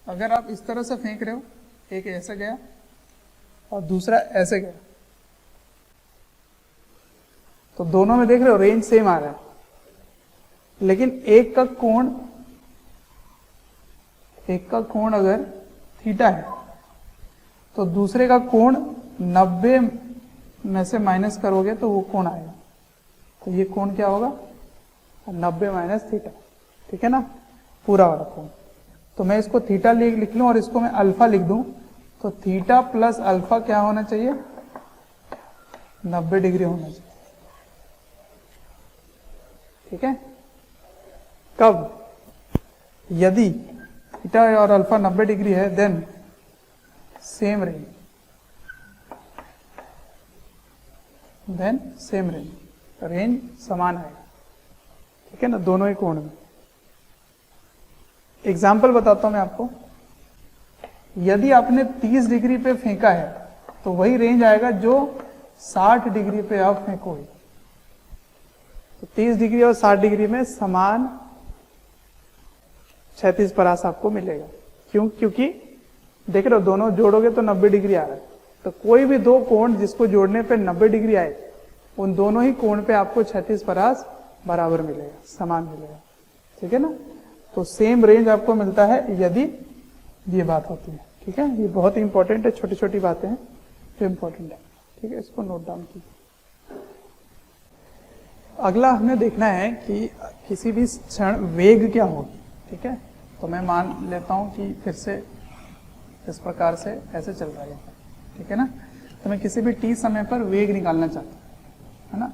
Speaker 1: अगर आप इस तरह से फेंक रहे हो, एक ऐसे गया और दूसरा ऐसे गया, तो दोनों में देख रहे हो रेंज सेम आ रहा है, लेकिन एक का कोण अगर थीटा है तो दूसरे का कोण 90 में से माइनस करोगे तो वो कोण आएगा, तो ये कोण क्या होगा, 90 माइनस थीटा, ठीक है ना, पूरा वाला कोण। तो मैं इसको थीटा लिख लूं और इसको मैं अल्फा लिख दूं, तो थीटा प्लस अल्फा क्या होना चाहिए, 90 डिग्री होना चाहिए, ठीक है। कब, यदि थीटा और अल्फा 90 डिग्री है देन सेम रेंज, रेंज समान आएगा, ठीक है ना, दोनों ही कोण में। एग्जाम्पल बताता हूं मैं आपको, यदि आपने 30 डिग्री पे फेंका है तो वही रेंज आएगा जो 60 डिग्री पे आप फेंकोगे, तो 30 डिग्री और 60 डिग्री में समान 36 परास आपको मिलेगा। क्यों, क्योंकि देख रहे हो दोनों जोड़ोगे तो 90 डिग्री आ रहा है, तो कोई भी 2 कोण जिसको जोड़ने पे 90 डिग्री आए उन दोनों ही कोण पे आपको 36 परास बराबर मिलेगा, समान मिलेगा, ठीक है ना। तो सेम रेंज आपको मिलता है यदि ये बात होती है, ठीक है। ये बहुत ही इंपॉर्टेंट है, छोटी छोटी बातें हैं जो इंपॉर्टेंट है, ठीक है, इसको नोट डाउन कीजिए। अगला हमें देखना है कि किसी भी क्षण वेग क्या होगी, ठीक है। तो मैं मान लेता हूं कि फिर से इस प्रकार से ऐसे चल रहा है, ठीक है ना। तो मैं किसी भी t समय पर वेग निकालना चाहता हूं, है ना।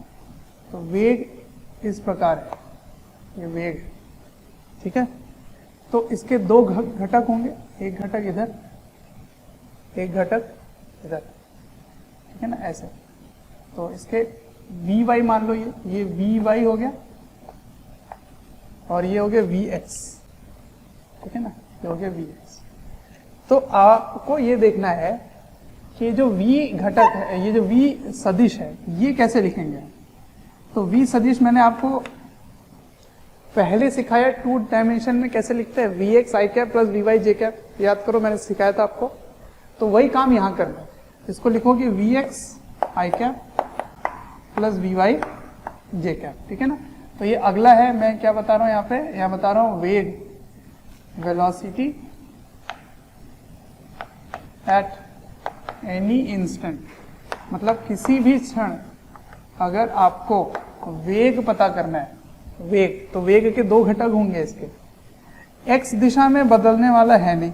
Speaker 1: तो वेग इस प्रकार है, ये वेग, ठीक है। तो इसके दो घटक होंगे, एक घटक इधर, एक घटक इधर, ठीक है ना, ऐसे। तो इसके वी वाई मान लो, ये वी वाई हो गया और ये हो गया वी एक्स, ठीक है ना, ये हो गया वी एक्स। तो आपको ये देखना है कि जो v घटक है, ये जो v सदिश है, ये कैसे लिखेंगे। तो v सदिश मैंने आपको पहले सिखाया 2 डायमेंशन में कैसे लिखते हैं, v x i cap plus v y j cap, याद करो मैंने सिखाया था आपको। तो वही काम यहाँ करना है, इसको लिखोगे v x i cap plus v y j cap, ठीक है ना। तो ये अगला है, मैं क्या बता रहा हूँ यहाँ पे, यहाँ बता रहा हूँ वेग, वेलोसिटी एट एनी इंस्टेंट, मतलब किसी भी क्षण अगर आपको वेग पता करना है, वेग, तो वेग के दो घटक होंगे इसके, एक्स दिशा में बदलने वाला है नहीं,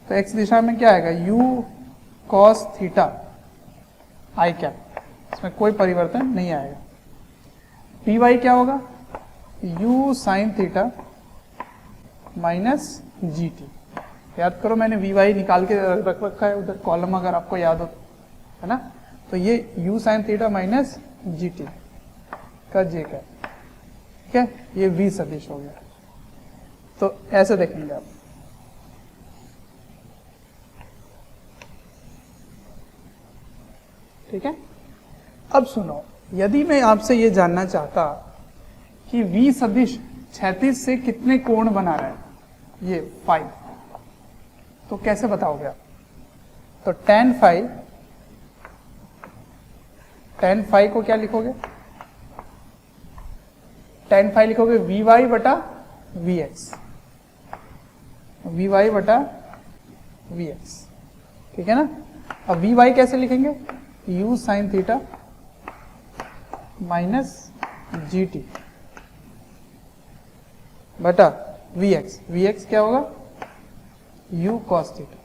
Speaker 1: तो एक्स दिशा में क्या आएगा, u cos थीटा आई कैप, इसमें कोई परिवर्तन नहीं आएगा। पी वाई क्या होगा, u sin theta minus g T, याद करो मैंने वी वाई निकाल के रख रखा है उधर कॉलम, अगर आपको याद हो, है ना। तो ये u sin theta minus g t का जे कैप, ठीक है, ये v सदिश हो गया। तो ऐसे देखेंगे आप, ठीक है। अब सुनो, यदि मैं आपसे ये जानना चाहता कि v सदिश क्षैतिज से कितने कोण बना रहा है, ये 5, तो कैसे बताओगे आप। तो tan फाई को क्या लिखोगे, tan फाई लिखोगे वी वाई बटा वी एक्स, वी वाई बटा वी एक्स, ठीक है ना। अब वी वाई कैसे लिखेंगे, u sin theta minus g T बटा वी एक्स, वी एक्स क्या होगा, u cos थीटा,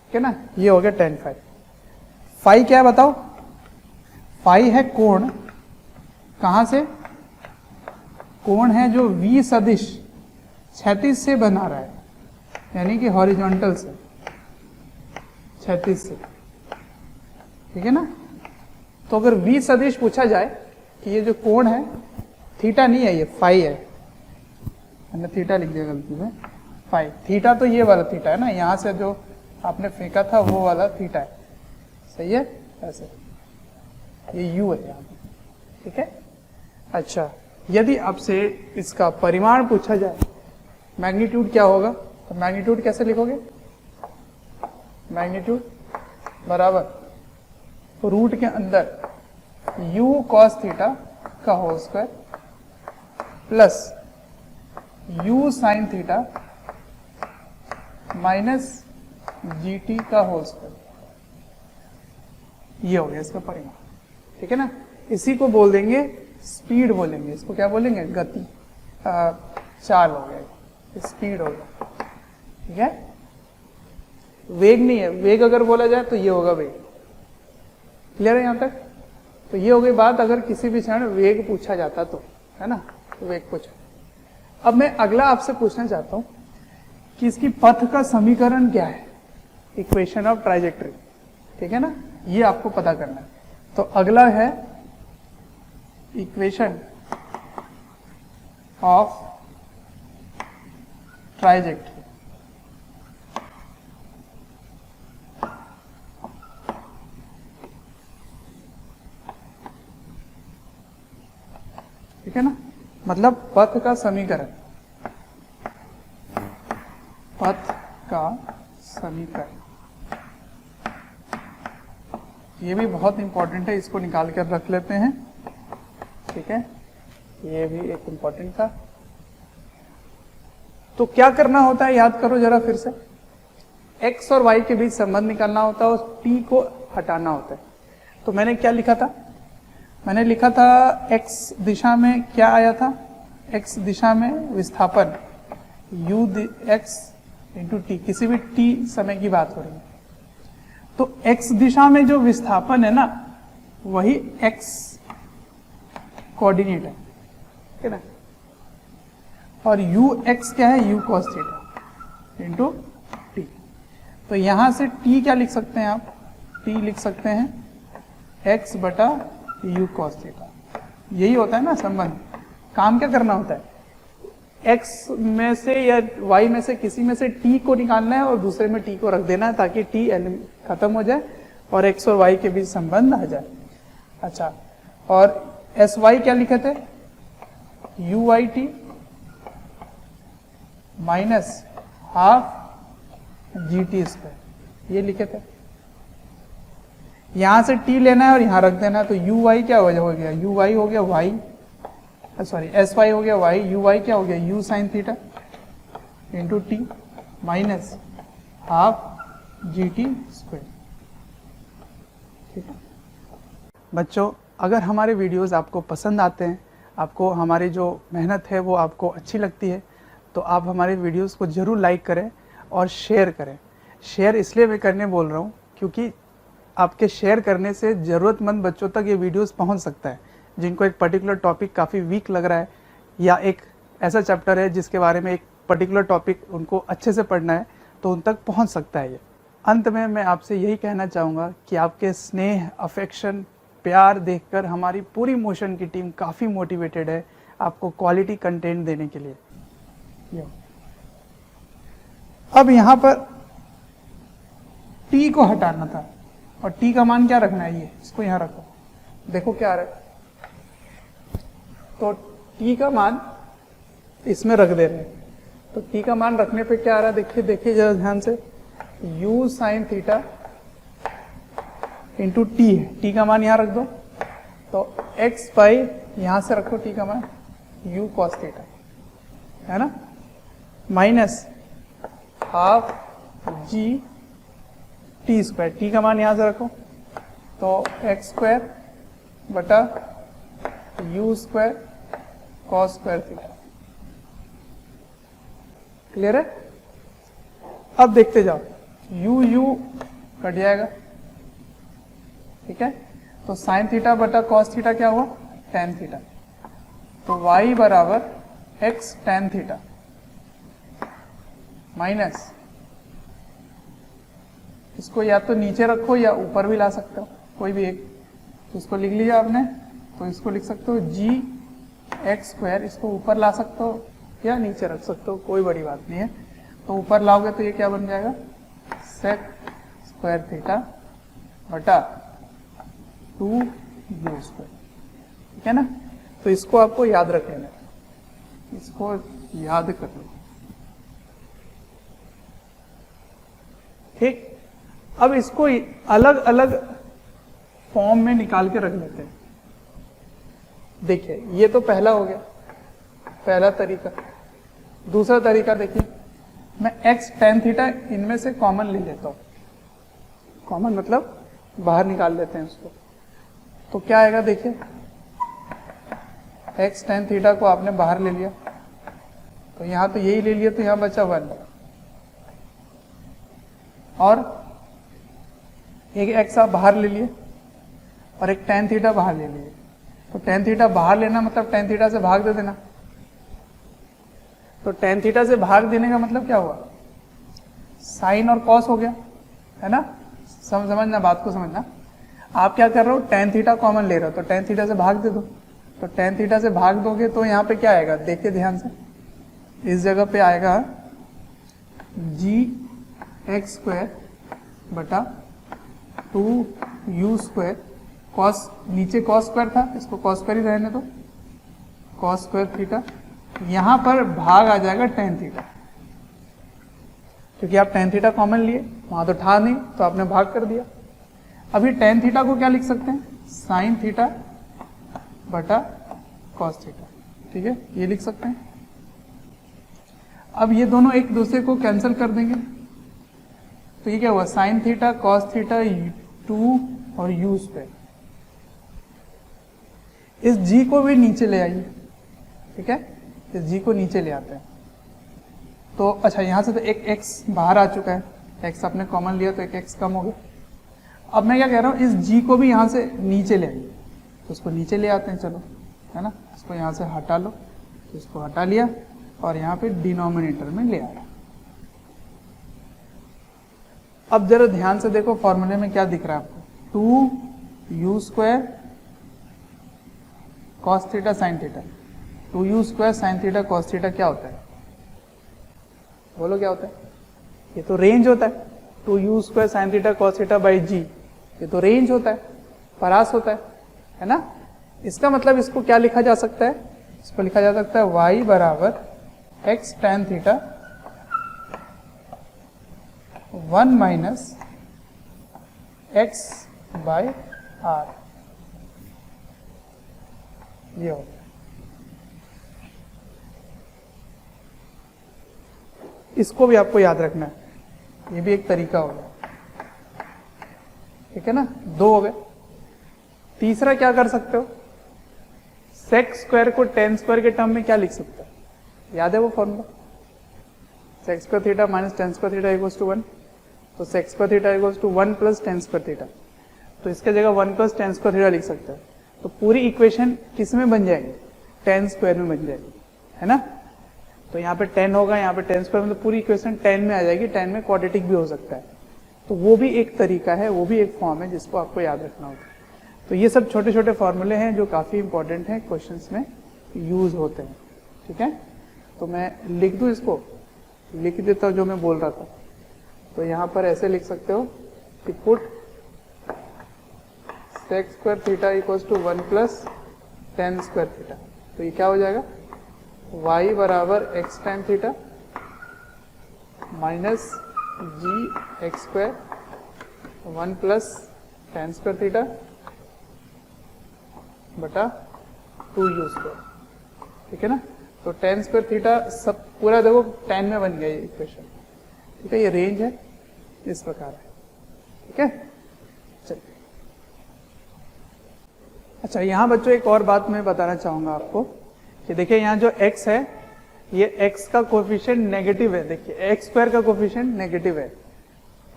Speaker 1: ठीक है ना। ये हो गया tan फाई। फाई क्या है बताओ, फाई है कोण, कहां से, कोण है जो v सदिश क्षैतिज से बना रहा है, यानी कि हॉरिजॉन्टल से क्षैतिज से, ठीक है ना। तो अगर v सदिश पूछा जाए कि ये जो कोण है, थीटा नहीं है, ये फाई है, मैंने थीटा लिख दिया गलती में, फाई, थीटा तो ये वाला थीटा है ना, यहां से जो आपने फेंका था वो वाला थीटा है, सही है, ऐसे ये u है यहाँ पे, ठीक है। अच्छा, यदि आपसे इसका परिमाण पूछा जाए, मैग्नीट्यूड क्या होगा, तो मैग्नीट्यूड कैसे लिखोगे, मैग्नीट्यूड बराबर रूट के अंदर u cos थीटा का whole square plus u sin theta minus g t का होल स्क्वायर, ये हो गया इसका परिमाण, ठीक है ना। इसी को बोल देंगे स्पीड, बोलेंगे इसको, क्या बोलेंगे, गति, चाल हो गया, स्पीड हो गया, ठीक है। वेग नहीं है, वेग अगर बोला जाए तो ये होगा वेग, क्लियर है यहाँ तक। तो ये हो गई बात, अगर किसी भी क्षण वेग पूछा जाता तो, है ना, तो वेग पूछा। अब मैं अगला आपसे पूछना चाहता हूं कि इसकी पथ का समीकरण क्या है, इक्वेशन ऑफ ट्राइजेक्टरी, ठीक है ना, ये आपको पता करना है। तो अगला है इक्वेशन ऑफ ट्राइजेक्टरी, ठीक है ना, मतलब पथ का समीकरण, पथ का समीकरण, ये भी बहुत इंपॉर्टेंट है, इसको निकाल कर रख लेते हैं, ठीक है, ये भी एक इंपॉर्टेंट था। तो क्या करना होता है, याद करो जरा फिर से, x और y के बीच संबंध निकालना होता है और t को हटाना होता है। तो मैंने क्या लिखा था, मैंने लिखा था x दिशा में क्या आया था, x दिशा में विस्थापन u x इंटू टी, किसी भी t समय की बात हो रही है। तो x दिशा में जो विस्थापन है ना, वही x कोऑर्डिनेट है, ठीक है ना। और यू एक्स क्या है, you cos theta into T. तो यहां से टी क्या लिख सकते हैं आप, टी लिख सकते हैं एक्स बटा यू कॉस थीटा। यही होता है ना संबंध। काम क्या करना होता है, x में से या y में से किसी में से t को निकालना है और दूसरे में t को रख देना है ताकि t खत्म हो जाए और x और y के बीच संबंध आ जाए। अच्छा, और sy क्या लिखे थे, uyt minus half gt square, ये लिखे थे। यहां से t लेना है और यहां रख देना है, तो uy क्या हो गया, uy हो गया y, सॉरी sy हो गया y, uy क्या हो गया u sine theta into T minus half gt square. ठीक है बच्चों, अगर हमारे वीडियोस आपको पसंद आते हैं, आपको हमारी जो मेहनत है वो आपको अच्छी लगती है, तो आप हमारे वीडियोस को ज़रूर लाइक करें और शेयर करें। शेयर इसलिए मैं करने बोल रहा हूँ क्योंकि आपके शेयर करने से ज़रूरतमंद बच्चों तक ये वीडियोस पहुँच सकता है, जिनको एक पर्टिकुलर टॉपिक काफ़ी वीक लग रहा है या एक ऐसा चैप्टर है जिसके बारे में एक पर्टिकुलर टॉपिक उनको अच्छे से पढ़ना है, तो उन तक पहुँच सकता है ये। अंत में मैं आपसे यही कहना चाहूँगा कि आपके स्नेह, अफेक्शन, प्यार देखकर हमारी पूरी मोशन की टीम काफ़ी मोटिवेटेड है आपको क्वालिटी कंटेंट देने के लिए। अब यहाँ पर t को हटाना था और t का मान क्या रखना है, ये इसको यहाँ रखो, देखो क्या आ रहा है। तो t का मान इसमें रख दे रहे हैं, तो t का मान रखने पे क्या आ रहा है, देखिए देखिए जरा ध्यान से, u sine theta into T है, टी का मान यहाँ रख दो, तो x बाई यहाँ से रखो t का मान u कॉस थीटा, है ना, minus half g T square, T का मान यहाँ से रखो, तो एक्स स्क्वायर बटा you square cos square theta. Clear है। अब देखते जाओ, यू कट जाएगा, ठीक है, तो साइन थीटा बटा कॉस थीटा क्या हुआ, टेन थीटा, तो y बराबर एक्स टेन थीटा माइनस, इसको या तो नीचे रखो या ऊपर भी ला सकते हो, कोई भी एक, तो इसको लिख लिया आपने, तो इसको लिख सकते हो जी एक्स स्क्वायर, इसको ऊपर ला सकते हो या नीचे रख सकते हो, कोई बड़ी बात नहीं है। तो ऊपर लाओगे तो ये क्या बन जाएगा, सेक स्क्वायर थीटा बटा 2 यू स्क्वायर, ठीक है ना। तो इसको आपको याद रख लेना, इसको याद कर लो, ठीक। अब इसको अलग अलग फॉर्म में निकाल के रख लेते हैं। देखिए ये तो पहला हो गया, पहला तरीका। दूसरा तरीका देखिए, मैं x tan थीटा इनमें से कॉमन ले लेता हूं, कॉमन मतलब बाहर निकाल लेते हैं उसको, तो क्या आएगा देखिए, x tan थीटा को आपने बाहर ले लिया, तो यहां तो यही ले लिया, तो यहां बचा 1, और एक x आप बाहर ले लिए और एक tan थीटा बाहर ले लिए, तो tan थीटा बाहर लेना मतलब tan थीटा से भाग दे देना, तो tan थीटा से भाग देने का मतलब क्या हुआ, साइन और कॉस हो गया, है ना। समझना, बात को समझना। आप क्या कर रहे हो, tan थीटा कॉमन ले रहे हो, तो tan थीटा से भाग दे दो, तो tan थीटा से भाग दोगे तो यहाँ पे क्या आएगा, देखिए ध्यान से, इस जगह पे आएगा जी एक्स स्क्वायर बटा 2 यू स्क्वायर, कॉस नीचे कॉस स्क्वायर था, इसको कॉस स्क्वायर ही रहने दो, कॉस स्क्वायर थीटा, यहां पर भाग आ जाएगा tan थीटा, क्योंकि आप tan थीटा कॉमन लिए, वहां तो था नहीं तो आपने भाग कर दिया। अभी tan थीटा को क्या लिख सकते हैं, साइन थीटा बटा कॉस थीटा, ठीक है, ये लिख सकते हैं। अब ये दोनों एक दूसरे को कैंसिल कर देंगे, तो ये क्या हुआ, साइन थीटा कॉस थीटा 2 और यू स्क्वायर, इस जी को भी नीचे ले आइए, ठीक है, इस जी को नीचे ले आते हैं, तो अच्छा यहाँ से तो एक x बाहर आ चुका है, x आपने कॉमन लिया तो एक x कम हो गया। अब मैं क्या कह रहा हूँ, इस g को भी यहाँ से नीचे ले आइए, तो उसको नीचे ले आते हैं, चलो है ना, इसको यहाँ से हटा लो, तो इसको हटा लिया और यहाँ पे डिनोमिनेटर में ले आया। अब जरा ध्यान से देखो फॉर्मूले में क्या दिख रहा है आपको, 2u² cos theta sin theta. 2u² sin theta cos theta क्या होता है, बोलो क्या होता है? ये तो रेंज होता है, 2u² sin theta cos theta by G, ये तो रेंज होता है, परास होता है ना। इसका मतलब इसको क्या लिखा जा सकता है, इसको लिखा जा सकता है y बराबर x tan theta 1 minus x by r, ये हो गया। इसको भी आपको याद रखना है, ये भी एक तरीका हो गया, ठीक है ना, 2 हो गए। तीसरा क्या कर सकते हो, सेक स्क्वायर को टेन स्क्वायर के टर्म में क्या लिख सकते हो, याद है वो formula, sec square theta minus tan square theta equals to 1, तो sec square theta equals to 1 plus tan square theta, तो इसके जगह 1 प्लस टेन स्क्वायर थीटा लिख सकते हो। तो पूरी इक्वेशन किस में बन जाएगी, टेन स्क्वायर में बन जाएगी, है ना। तो यहाँ पे 10 होगा, यहाँ पे टेन स्क्वायर, मतलब पूरी इक्वेशन 10 में आ जाएगी। 10 में क्वाड्रेटिक भी हो सकता है, तो वो भी एक तरीका है, वो भी एक फॉर्म है जिसको आपको याद रखना होगा। तो ये सब छोटे छोटे फॉर्मूले हैं जो काफ़ी इंपॉर्टेंट हैं, क्वेश्चंस में यूज होते हैं, ठीक है। तो मैं लिख दूँ, इसको लिख देता हूँ जो मैं बोल रहा था। तो यहाँ पर ऐसे लिख सकते हो कि put sec square theta equals to 1 plus tan square theta, तो ये क्या हो जाएगा, y बराबर x tan theta minus G X square 1 plus tan square theta बटा 2u², ठीक है ना। तो टेन स्क्वायर थीटा सब पूरा देखो 10 में बन गया ये इक्वेशन, ठीक है। ये रेंज है, इस प्रकार है, ठीक है। चलिए, अच्छा यहाँ बच्चों एक और बात मैं बताना चाहूंगा आपको कि देखिए यहाँ जो x है, ये x का कोफिशिएंट नेगेटिव है, देखिए x स्क्वायर का कोफिशिएंट नेगेटिव है,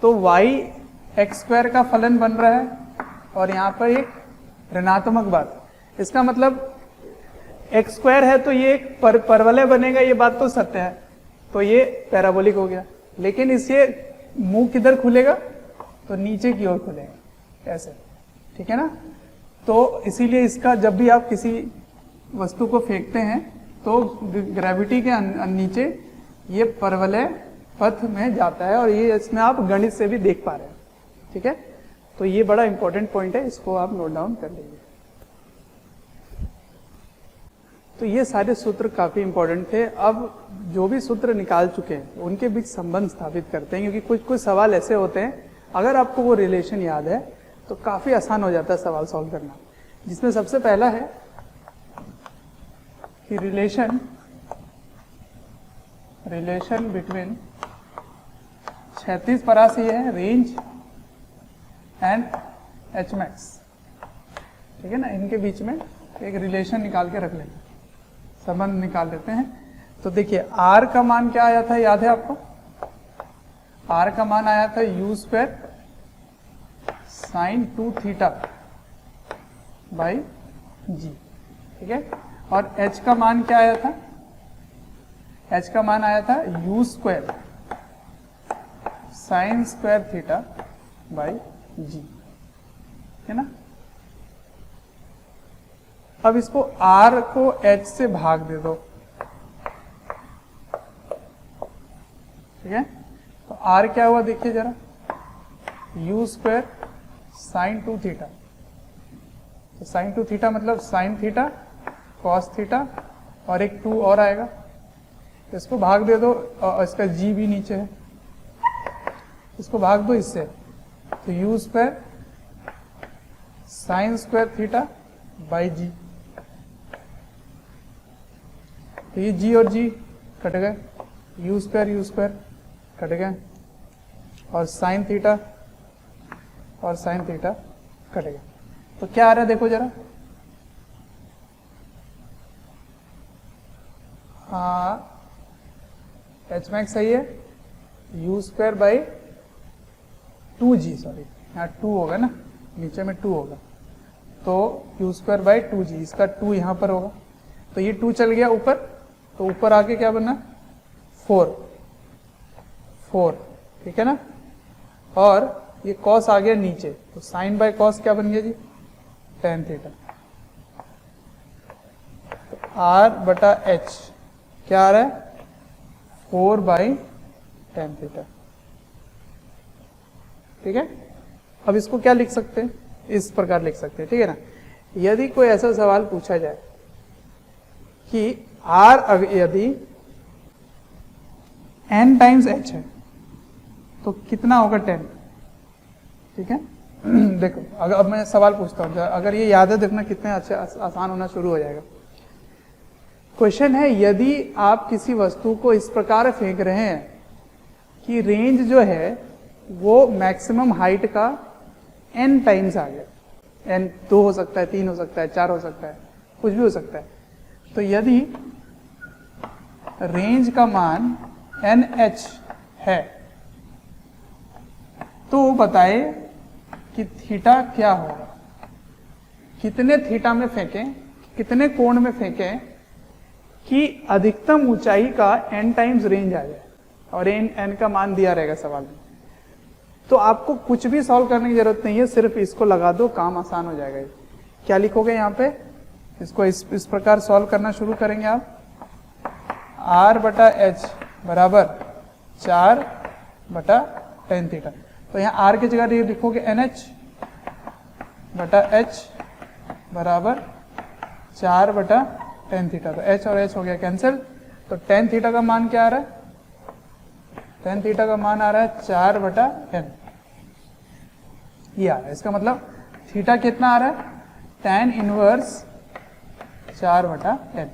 Speaker 1: तो y x स्क्वायर का फलन बन रहा है और यहाँ पर एक ऋणात्मक बात, इसका मतलब x स्क्वायर है तो ये एक परवलय बनेगा, ये बात तो सत्य है, तो ये पैराबोलिक हो गया। लेकिन इससे मुंह किधर खुलेगा, तो नीचे की ओर खुलेगा, ऐसे, ठीक है ना। तो इसीलिए इसका जब भी आप किसी वस्तु को फेंकते हैं तो ग्रेविटी के नीचे ये परवलय पथ में जाता है, और ये इसमें आप गणित से भी देख पा रहे हैं, ठीक है। तो ये बड़ा इंपॉर्टेंट पॉइंट है, इसको आप नोट डाउन कर लीजिए। तो ये सारे सूत्र काफी इंपॉर्टेंट थे। अब जो भी सूत्र निकाल चुके हैं उनके बीच संबंध स्थापित करते हैं, क्योंकि कुछ कुछ सवाल ऐसे होते हैं अगर आपको वो रिलेशन याद है तो काफी आसान हो जाता है सवाल सॉल्व करना। जिसमें सबसे पहला है कि रिलेशन बिटवीन क्षैतिज परास ये है रेंज एंड एच मैक्स, ठीक है ना। इनके बीच में एक रिलेशन निकाल के रख लेते हैं, संबंध निकाल लेते हैं। तो देखिए r का मान क्या आया था, याद है आपको, r का मान आया था u² sin 2 theta by G, ठीक है। और h का मान क्या आया था, h का मान आया था u² sin square theta by G, है ना। अब इसको r को h से भाग दे दो, ठीक है। तो r क्या हुआ देखिए जरा, u² sin 2 थीटा, तो sin 2 थीटा मतलब sin थीटा cos थीटा और एक 2 और आएगा, तो इसको भाग दे दो, और इसका g भी नीचे है, इसको भाग दो इससे, तो u² sin square theta by G, तो ये g और g कट गए, u² कट गए, और sin थीटा और sin थीटा कट गए। तो क्या आ रहा है देखो जरा, हाँ एच मैक्स सही है, u² बाई 2g, सॉरी यहाँ 2 होगा ना, नीचे में 2 होगा, तो q²/2g, इसका 2 यहाँ पर होगा, तो ये 2 चल गया ऊपर, तो ऊपर आके क्या बनना 4, ठीक है ना। और ये कॉस आ गया नीचे, तो साइन बाय कॉस क्या बन गया जी, tan थीटा। तो r/h क्या आ रहा है 4/tan थीटा, ठीक है। अब इसको क्या लिख सकते हैं, इस प्रकार लिख सकते हैं, ठीक है ना। यदि कोई ऐसा सवाल पूछा जाए कि r यदि n टाइम्स h है तो कितना होगा 10, ठीक है। देखो अगर अब मैं सवाल पूछता हूँ, अगर ये याद है देखना कितने अच्छे आसान होना शुरू हो जाएगा। क्वेश्चन है, यदि आप किसी वस्तु को इस प्रकार फेंक रहे हैं कि रेंज जो है वो मैक्सिमम हाइट का n टाइम्स आ गया, n 2 हो सकता है, 3 हो सकता है, 4 हो सकता है, कुछ भी हो सकता है। तो यदि रेंज का मान NH है तो बताए कि थीटा क्या होगा, कितने थीटा में फेंकें, कितने कोण में फेंकें कि अधिकतम ऊंचाई का n टाइम्स रेंज आ जाए, और n का मान दिया रहेगा सवाल में। तो आपको कुछ भी सॉल्व करने की जरूरत नहीं है, सिर्फ इसको लगा दो, काम आसान हो जाएगा। क्या लिखोगे यहाँ पे, इसको इस प्रकार सॉल्व करना शुरू करेंगे आप। r/h बराबर 4/tan थीटा, तो यहाँ r की जगह ये लिखोगे NH/h बराबर 4/tan थीटा, तो h और h हो गया कैंसिल। तो tan थीटा का मान क्या आ रहा है, tan थीटा का मान आ रहा है 4/n, ये आ रहा है। इसका मतलब थीटा कितना आ रहा है, tan इनवर्स 4/n।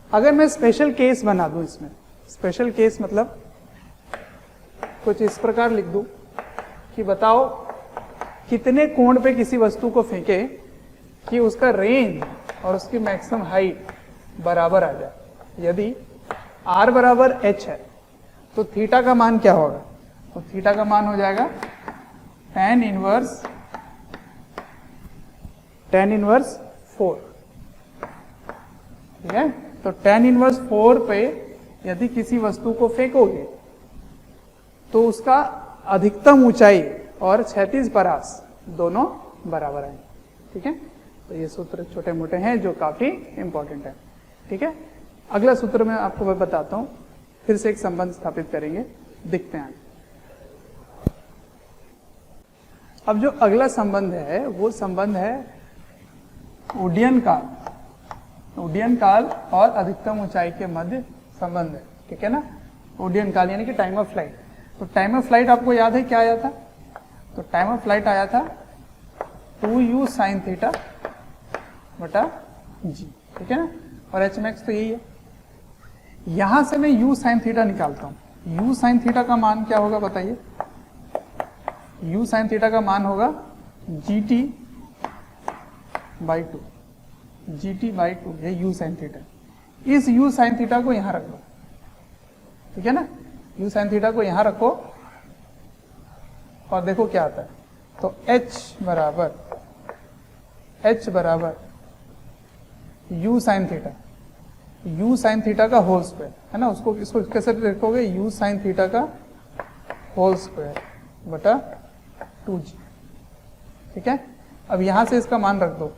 Speaker 1: अगर मैं स्पेशल केस बना दूं, इसमें स्पेशल केस मतलब कुछ इस प्रकार लिख दूं कि बताओ कितने कोण पे किसी वस्तु को फेंके कि उसका रेंज और उसकी मैक्सिमम हाइट बराबर आ जाए। यदि r बराबर h है तो थीटा का मान क्या होगा, तो थीटा का मान हो जाएगा tan इनवर्स 4, ठीक है। तो tan इनवर्स 4 पे यदि किसी वस्तु को फेंकोगे तो उसका अधिकतम ऊंचाई और क्षैतिज परास दोनों बराबर आएंगे, ठीक है। तो ये सूत्र छोटे मोटे हैं जो काफी इंपॉर्टेंट है, ठीक है। अगला सूत्र मैं आपको बताता हूं, फिर से एक संबंध स्थापित करेंगे, दिखते हैं। अब जो अगला संबंध है वो संबंध है उड्डयन काल और अधिकतम ऊंचाई के मध्य संबंध है, ठीक है ना। उड्डयन काल यानी कि टाइम ऑफ फ्लाइट। तो टाइम ऑफ फ्लाइट आपको याद है क्या आया था, तो टाइम ऑफ फ्लाइट आया था 2u sin थीटा बटा g, ठीक है ना। और h मैक्स तो यही है। यहां से मैं u sin थीटा निकालता हूं। u sin थीटा का मान क्या होगा बताइए, u sin थीटा का मान होगा gt/2, gt/2 ये u sin थीटा। इस u sin थीटा को यहां रख दो, ठीक है ना। u sin थीटा को यहां रखो और देखो क्या आता है। तो h बराबर u sin theta, u sin theta का होल स्क्वायर है ना। इसको कैसे लिखोगे, u sin थीटा का होल स्क्वायर बटा 2g, ठीक है। अब यहां से इसका मान रख दो,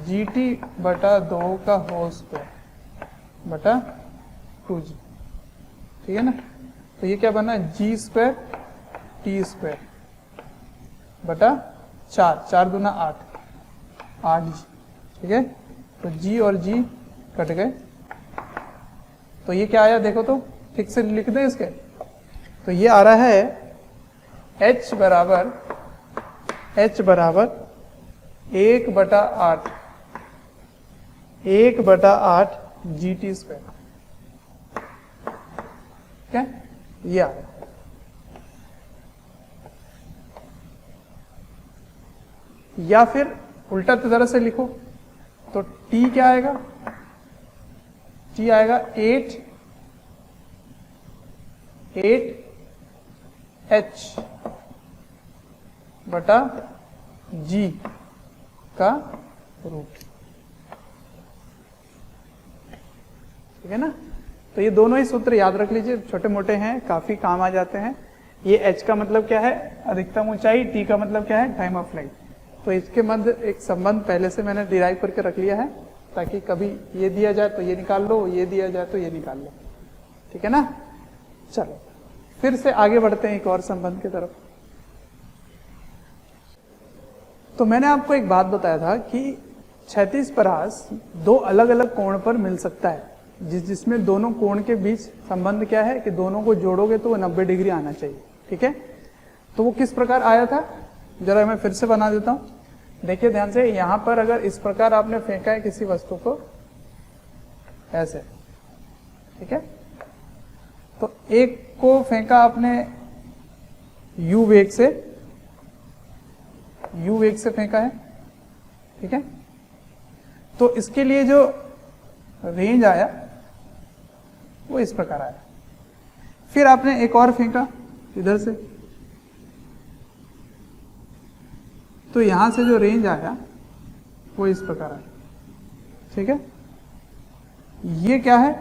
Speaker 1: gt/2 का होल स्क्वायर बटा 2g, ठीक है ना। तो ये क्या बना, g² t² बटा 4 दूना 8g, ठीक है। तो g और g कट गए, तो ये क्या आया देखो तो, ठीक से लिख दें इसके। तो ये आ रहा है h बराबर 1/8 gt², ठीक है। ये आ रहा है। या फिर उल्टा तरह से लिखो तो t क्या आएगा, t आएगा 8h बटा जी का रूट, ठीक है ना। तो ये दोनों ही सूत्र याद रख लीजिए, छोटे मोटे हैं, काफी काम आ जाते हैं। ये h का मतलब क्या है, अधिकतम ऊंचाई, t का मतलब क्या है, टाइम ऑफ फ्लाइट। तो इसके मध्य एक संबंध पहले से मैंने डिराइव करके रख लिया है, ताकि कभी ये दिया जाए तो ये निकाल लो, ये दिया जाए तो ये निकाल लो, ठीक है ना। चलो फिर से आगे बढ़ते हैं एक और संबंध की तरफ। तो मैंने आपको एक बात बताया था कि क्षैतिज परास दो अलग अलग कोण पर मिल सकता है, जिसमें दोनों कोण के बीच संबंध क्या है कि दोनों को जोड़ोगे तो वो 90 डिग्री आना चाहिए, ठीक है। तो वो किस प्रकार आया था, जरा मैं फिर से बना देता हूं। देखिए ध्यान से, यहां पर अगर इस प्रकार आपने फेंका है किसी वस्तु को ऐसे, ठीक है, तो एक को फेंका आपने u वेग से फेंका है, ठीक है। तो इसके लिए जो रेंज आया वो इस प्रकार आया। फिर आपने एक और फेंका इधर से, तो यहां से जो रेंज आया वो इस प्रकार आया, ठीक है। ये क्या है,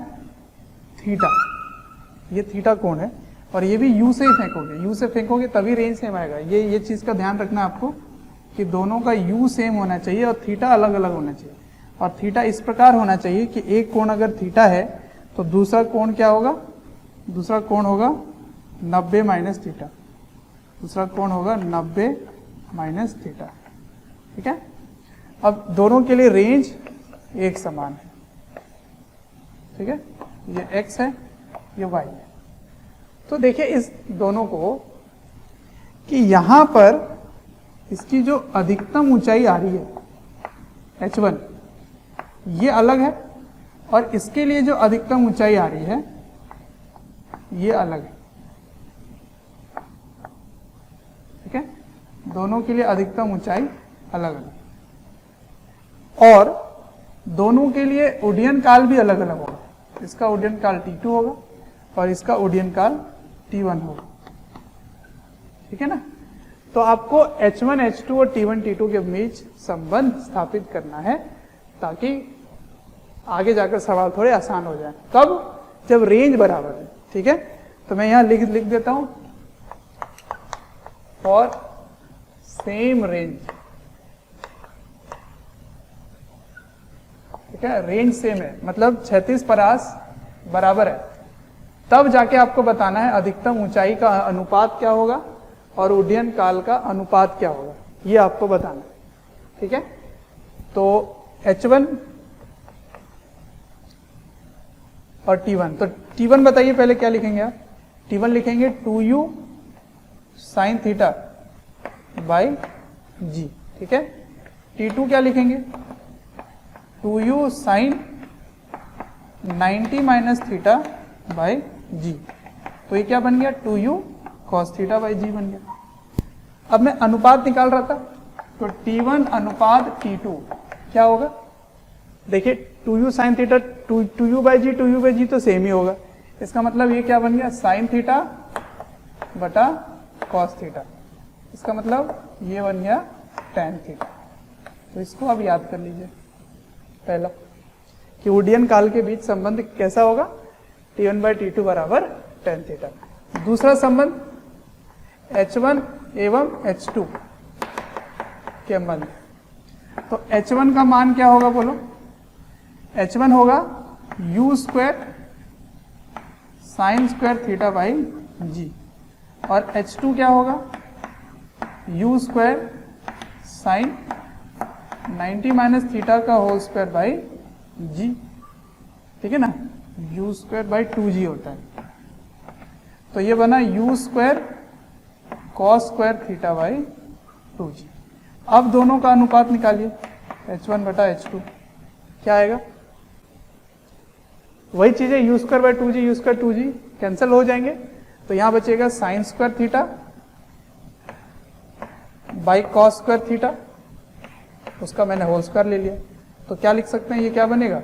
Speaker 1: थीटा, ये थीटा कोण है, और ये भी u से ही फेंकोगे, u से फेंकोगे तभी रेंज सेम आएगा। ये चीज का ध्यान रखना आपको कि दोनों का u सेम होना चाहिए और थीटा अलग अलग होना चाहिए। और थीटा इस प्रकार होना चाहिए कि एक कोण अगर थीटा है तो दूसरा कोण क्या होगा, दूसरा कोण होगा 90 माइनस थीटा, दूसरा कोण होगा 90 माइनस थीटा, ठीक है। अब दोनों के लिए रेंज एक समान है, ठीक है, ये x है ये y है। तो देखिए इस दोनों को कि यहां पर इसकी जो अधिकतम ऊंचाई आ रही है h1 ये अलग है, और इसके लिए जो अधिकतम ऊंचाई आ रही है ये अलग है, ठीक है। दोनों के लिए अधिकतम ऊंचाई अलग अलग, और दोनों के लिए उड्डयन काल भी अलग अलग होगा। इसका उड्डयन काल t2 होगा और इसका उड्डयन काल t1 होगा, ठीक है ना। तो आपको h1 h2 और t1 t2 के बीच संबंध स्थापित करना है, ताकि आगे जाकर सवाल थोड़े आसान हो जाए। कब, जब रेंज बराबर है, ठीक है। तो मैं यहां लिख देता हूं, फॉर सेम रेंज, ठीक है, रेंज सेम है, मतलब क्षैतिज परास बराबर है, तब जाके आपको बताना है अधिकतम ऊंचाई का अनुपात क्या होगा और उड्डयन काल का अनुपात क्या होगा, ये आपको बताना है, ठीक है। तो h1 और t1, तो t1 बताइए पहले क्या लिखेंगे आप, t1 लिखेंगे 2u sine theta by g, ठीक है। t2 क्या लिखेंगे, 2u sine 90 minus theta by g, तो ये क्या बन गया, 2u cos theta by g बन गया। अब मैं अनुपात निकाल रहा था, तो t1 अनुपात t2 क्या होगा, देखिए 2u sine theta 2u by G तो सेम ही होगा, इसका मतलब ये क्या बन गया, साइन थीटा बटा कॉस थीटा, इसका मतलब ये बन गया tan थीटा। तो इसको आप याद कर लीजिए, पहला कि उड्डयन काल के बीच संबंध कैसा होगा, t1 बाई t2 बराबर tan थीटा। दूसरा संबंध h1 एवं h2 के मध्य, तो h1 का मान क्या होगा बोलो, h1 होगा u square sine square theta by G, और h2 क्या होगा, u square sine 90 minus theta का होल स्क्वायर बाई जी, ठीक है ना, u स्क्वायर बाई 2g होता है। तो ये बना u square cos square theta by 2g। अब दोनों का अनुपात निकालिए, h1 बटा h2 क्या आएगा, वही चीजें u square by 2g, u square 2g cancel हो जाएंगे, तो यहां बचेगा sign square theta by cos square theta, उसका मैंने होल स्क्वायर ले लिया, तो क्या लिख सकते हैं, ये क्या बनेगा,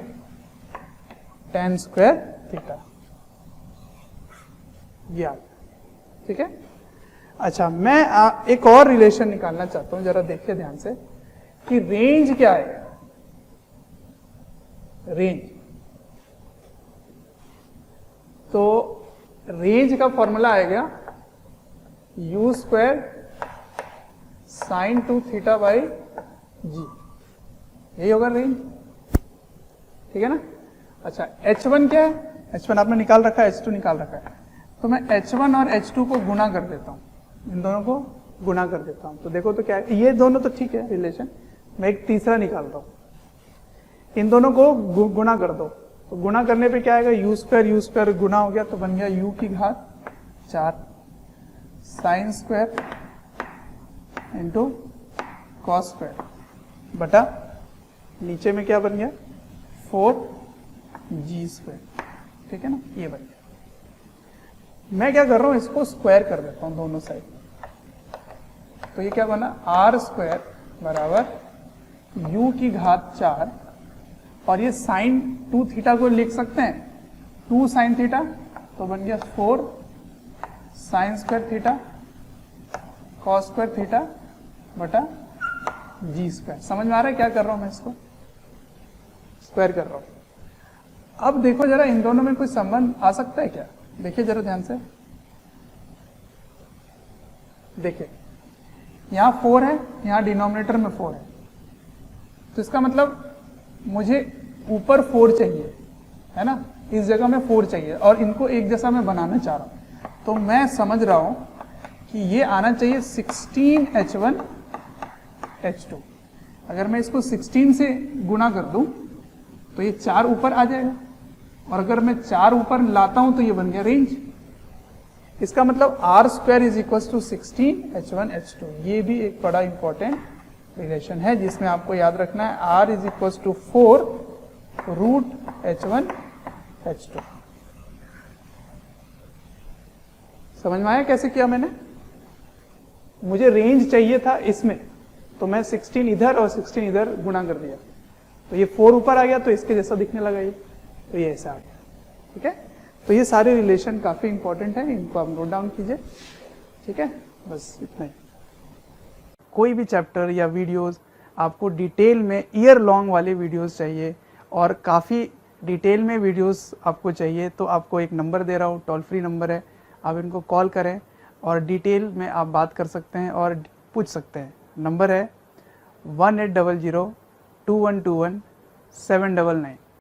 Speaker 1: tan स्क्वायर थीटा, ये आ, ठीक है। अच्छा, मैं एक और रिलेशन निकालना चाहता हूं, जरा देखिए ध्यान से कि रेंज क्या है। रेंज, तो रेंज का फॉर्मूला आएगा u square sine 2 theta by G, यही होगा रेंज, ठीक है ना। अच्छा, h1 क्या है? h1 आपने निकाल रखा है, h2 निकाल रखा है, तो मैं h1 और h2 को गुणा कर देता हूं, इन दोनों को गुणा कर देता हूं, तो देखो तो क्या है, ये दोनों तो ठीक है रिलेशन, मैं एक तीसरा निकाल रहा हूं, इन दोनों को गुणा कर दो, तो गुणा करने पे क्या आएगा, यू स्क्वायर गुणा हो गया तो बन गया u की घात 4 sine square into cos square बटा नीचे में क्या बन गया 4g स्क्वायर, ठीक है ना, ये बन गया। मैं क्या कर रहा हूं, इसको स्क्वायर कर देता हूं दोनों साइड, तो ये क्या बना r स्क्वायर बराबर u की घात 4, और ये साइन 2 थीटा को लिख सकते हैं 2 साइन थीटा, तो बन गया 4 sign square theta cos square theta बटा जी स्क्वायर। समझ में आ रहा है क्या कर रहा हूं मैं, इसको स्क्वायर कर रहा हूं। अब देखो जरा, इन दोनों में कोई संबंध आ सकता है क्या? देखिए जरा ध्यान से, देखिए यहां 4 है, यहां डिनोमिनेटर में 4 है, तो इसका मतलब मुझे ऊपर 4 चाहिए, है ना, इस जगह में 4 चाहिए, और इनको एक जैसा मैं बनाना चाह रहा हूं, तो मैं समझ रहा हूं कि ये आना चाहिए 16h1 H2। अगर मैं इसको 16 से गुणा कर दूं तो ये 4 ऊपर आ जाएगा, और अगर मैं 4 ऊपर लाता हूं तो ये बन गया रेंज। इसका मतलब r square is equal to 16h1 H2। ये भी एक बड़ा इंपॉर्टेंट रिलेशन है जिसमें आपको याद रखना है, r is equal to 4 root h1 h2। समझ में आया कैसे किया मैंने? मुझे रेंज चाहिए था इसमें, तो मैं 16 इधर और 16 इधर गुणा कर दिया, तो ये 4 ऊपर आ गया, तो इसके जैसा दिखने लगा ये, तो ये ऐसा आ गया, ठीक है। तो ये सारे रिलेशन काफी इंपॉर्टेंट है, इनको आप नोट डाउन कीजिए, ठीक है, बस इतना ही। कोई भी चैप्टर या वीडियोस आपको डिटेल में ईयर लॉन्ग वाले वीडियोस चाहिए और काफ़ी डिटेल में वीडियोस आपको चाहिए, तो आपको एक नंबर दे रहा हूँ, टोल फ्री नंबर है, आप इनको कॉल करें और डिटेल में आप बात कर सकते हैं और पूछ सकते हैं। नंबर है 1800 2121 799।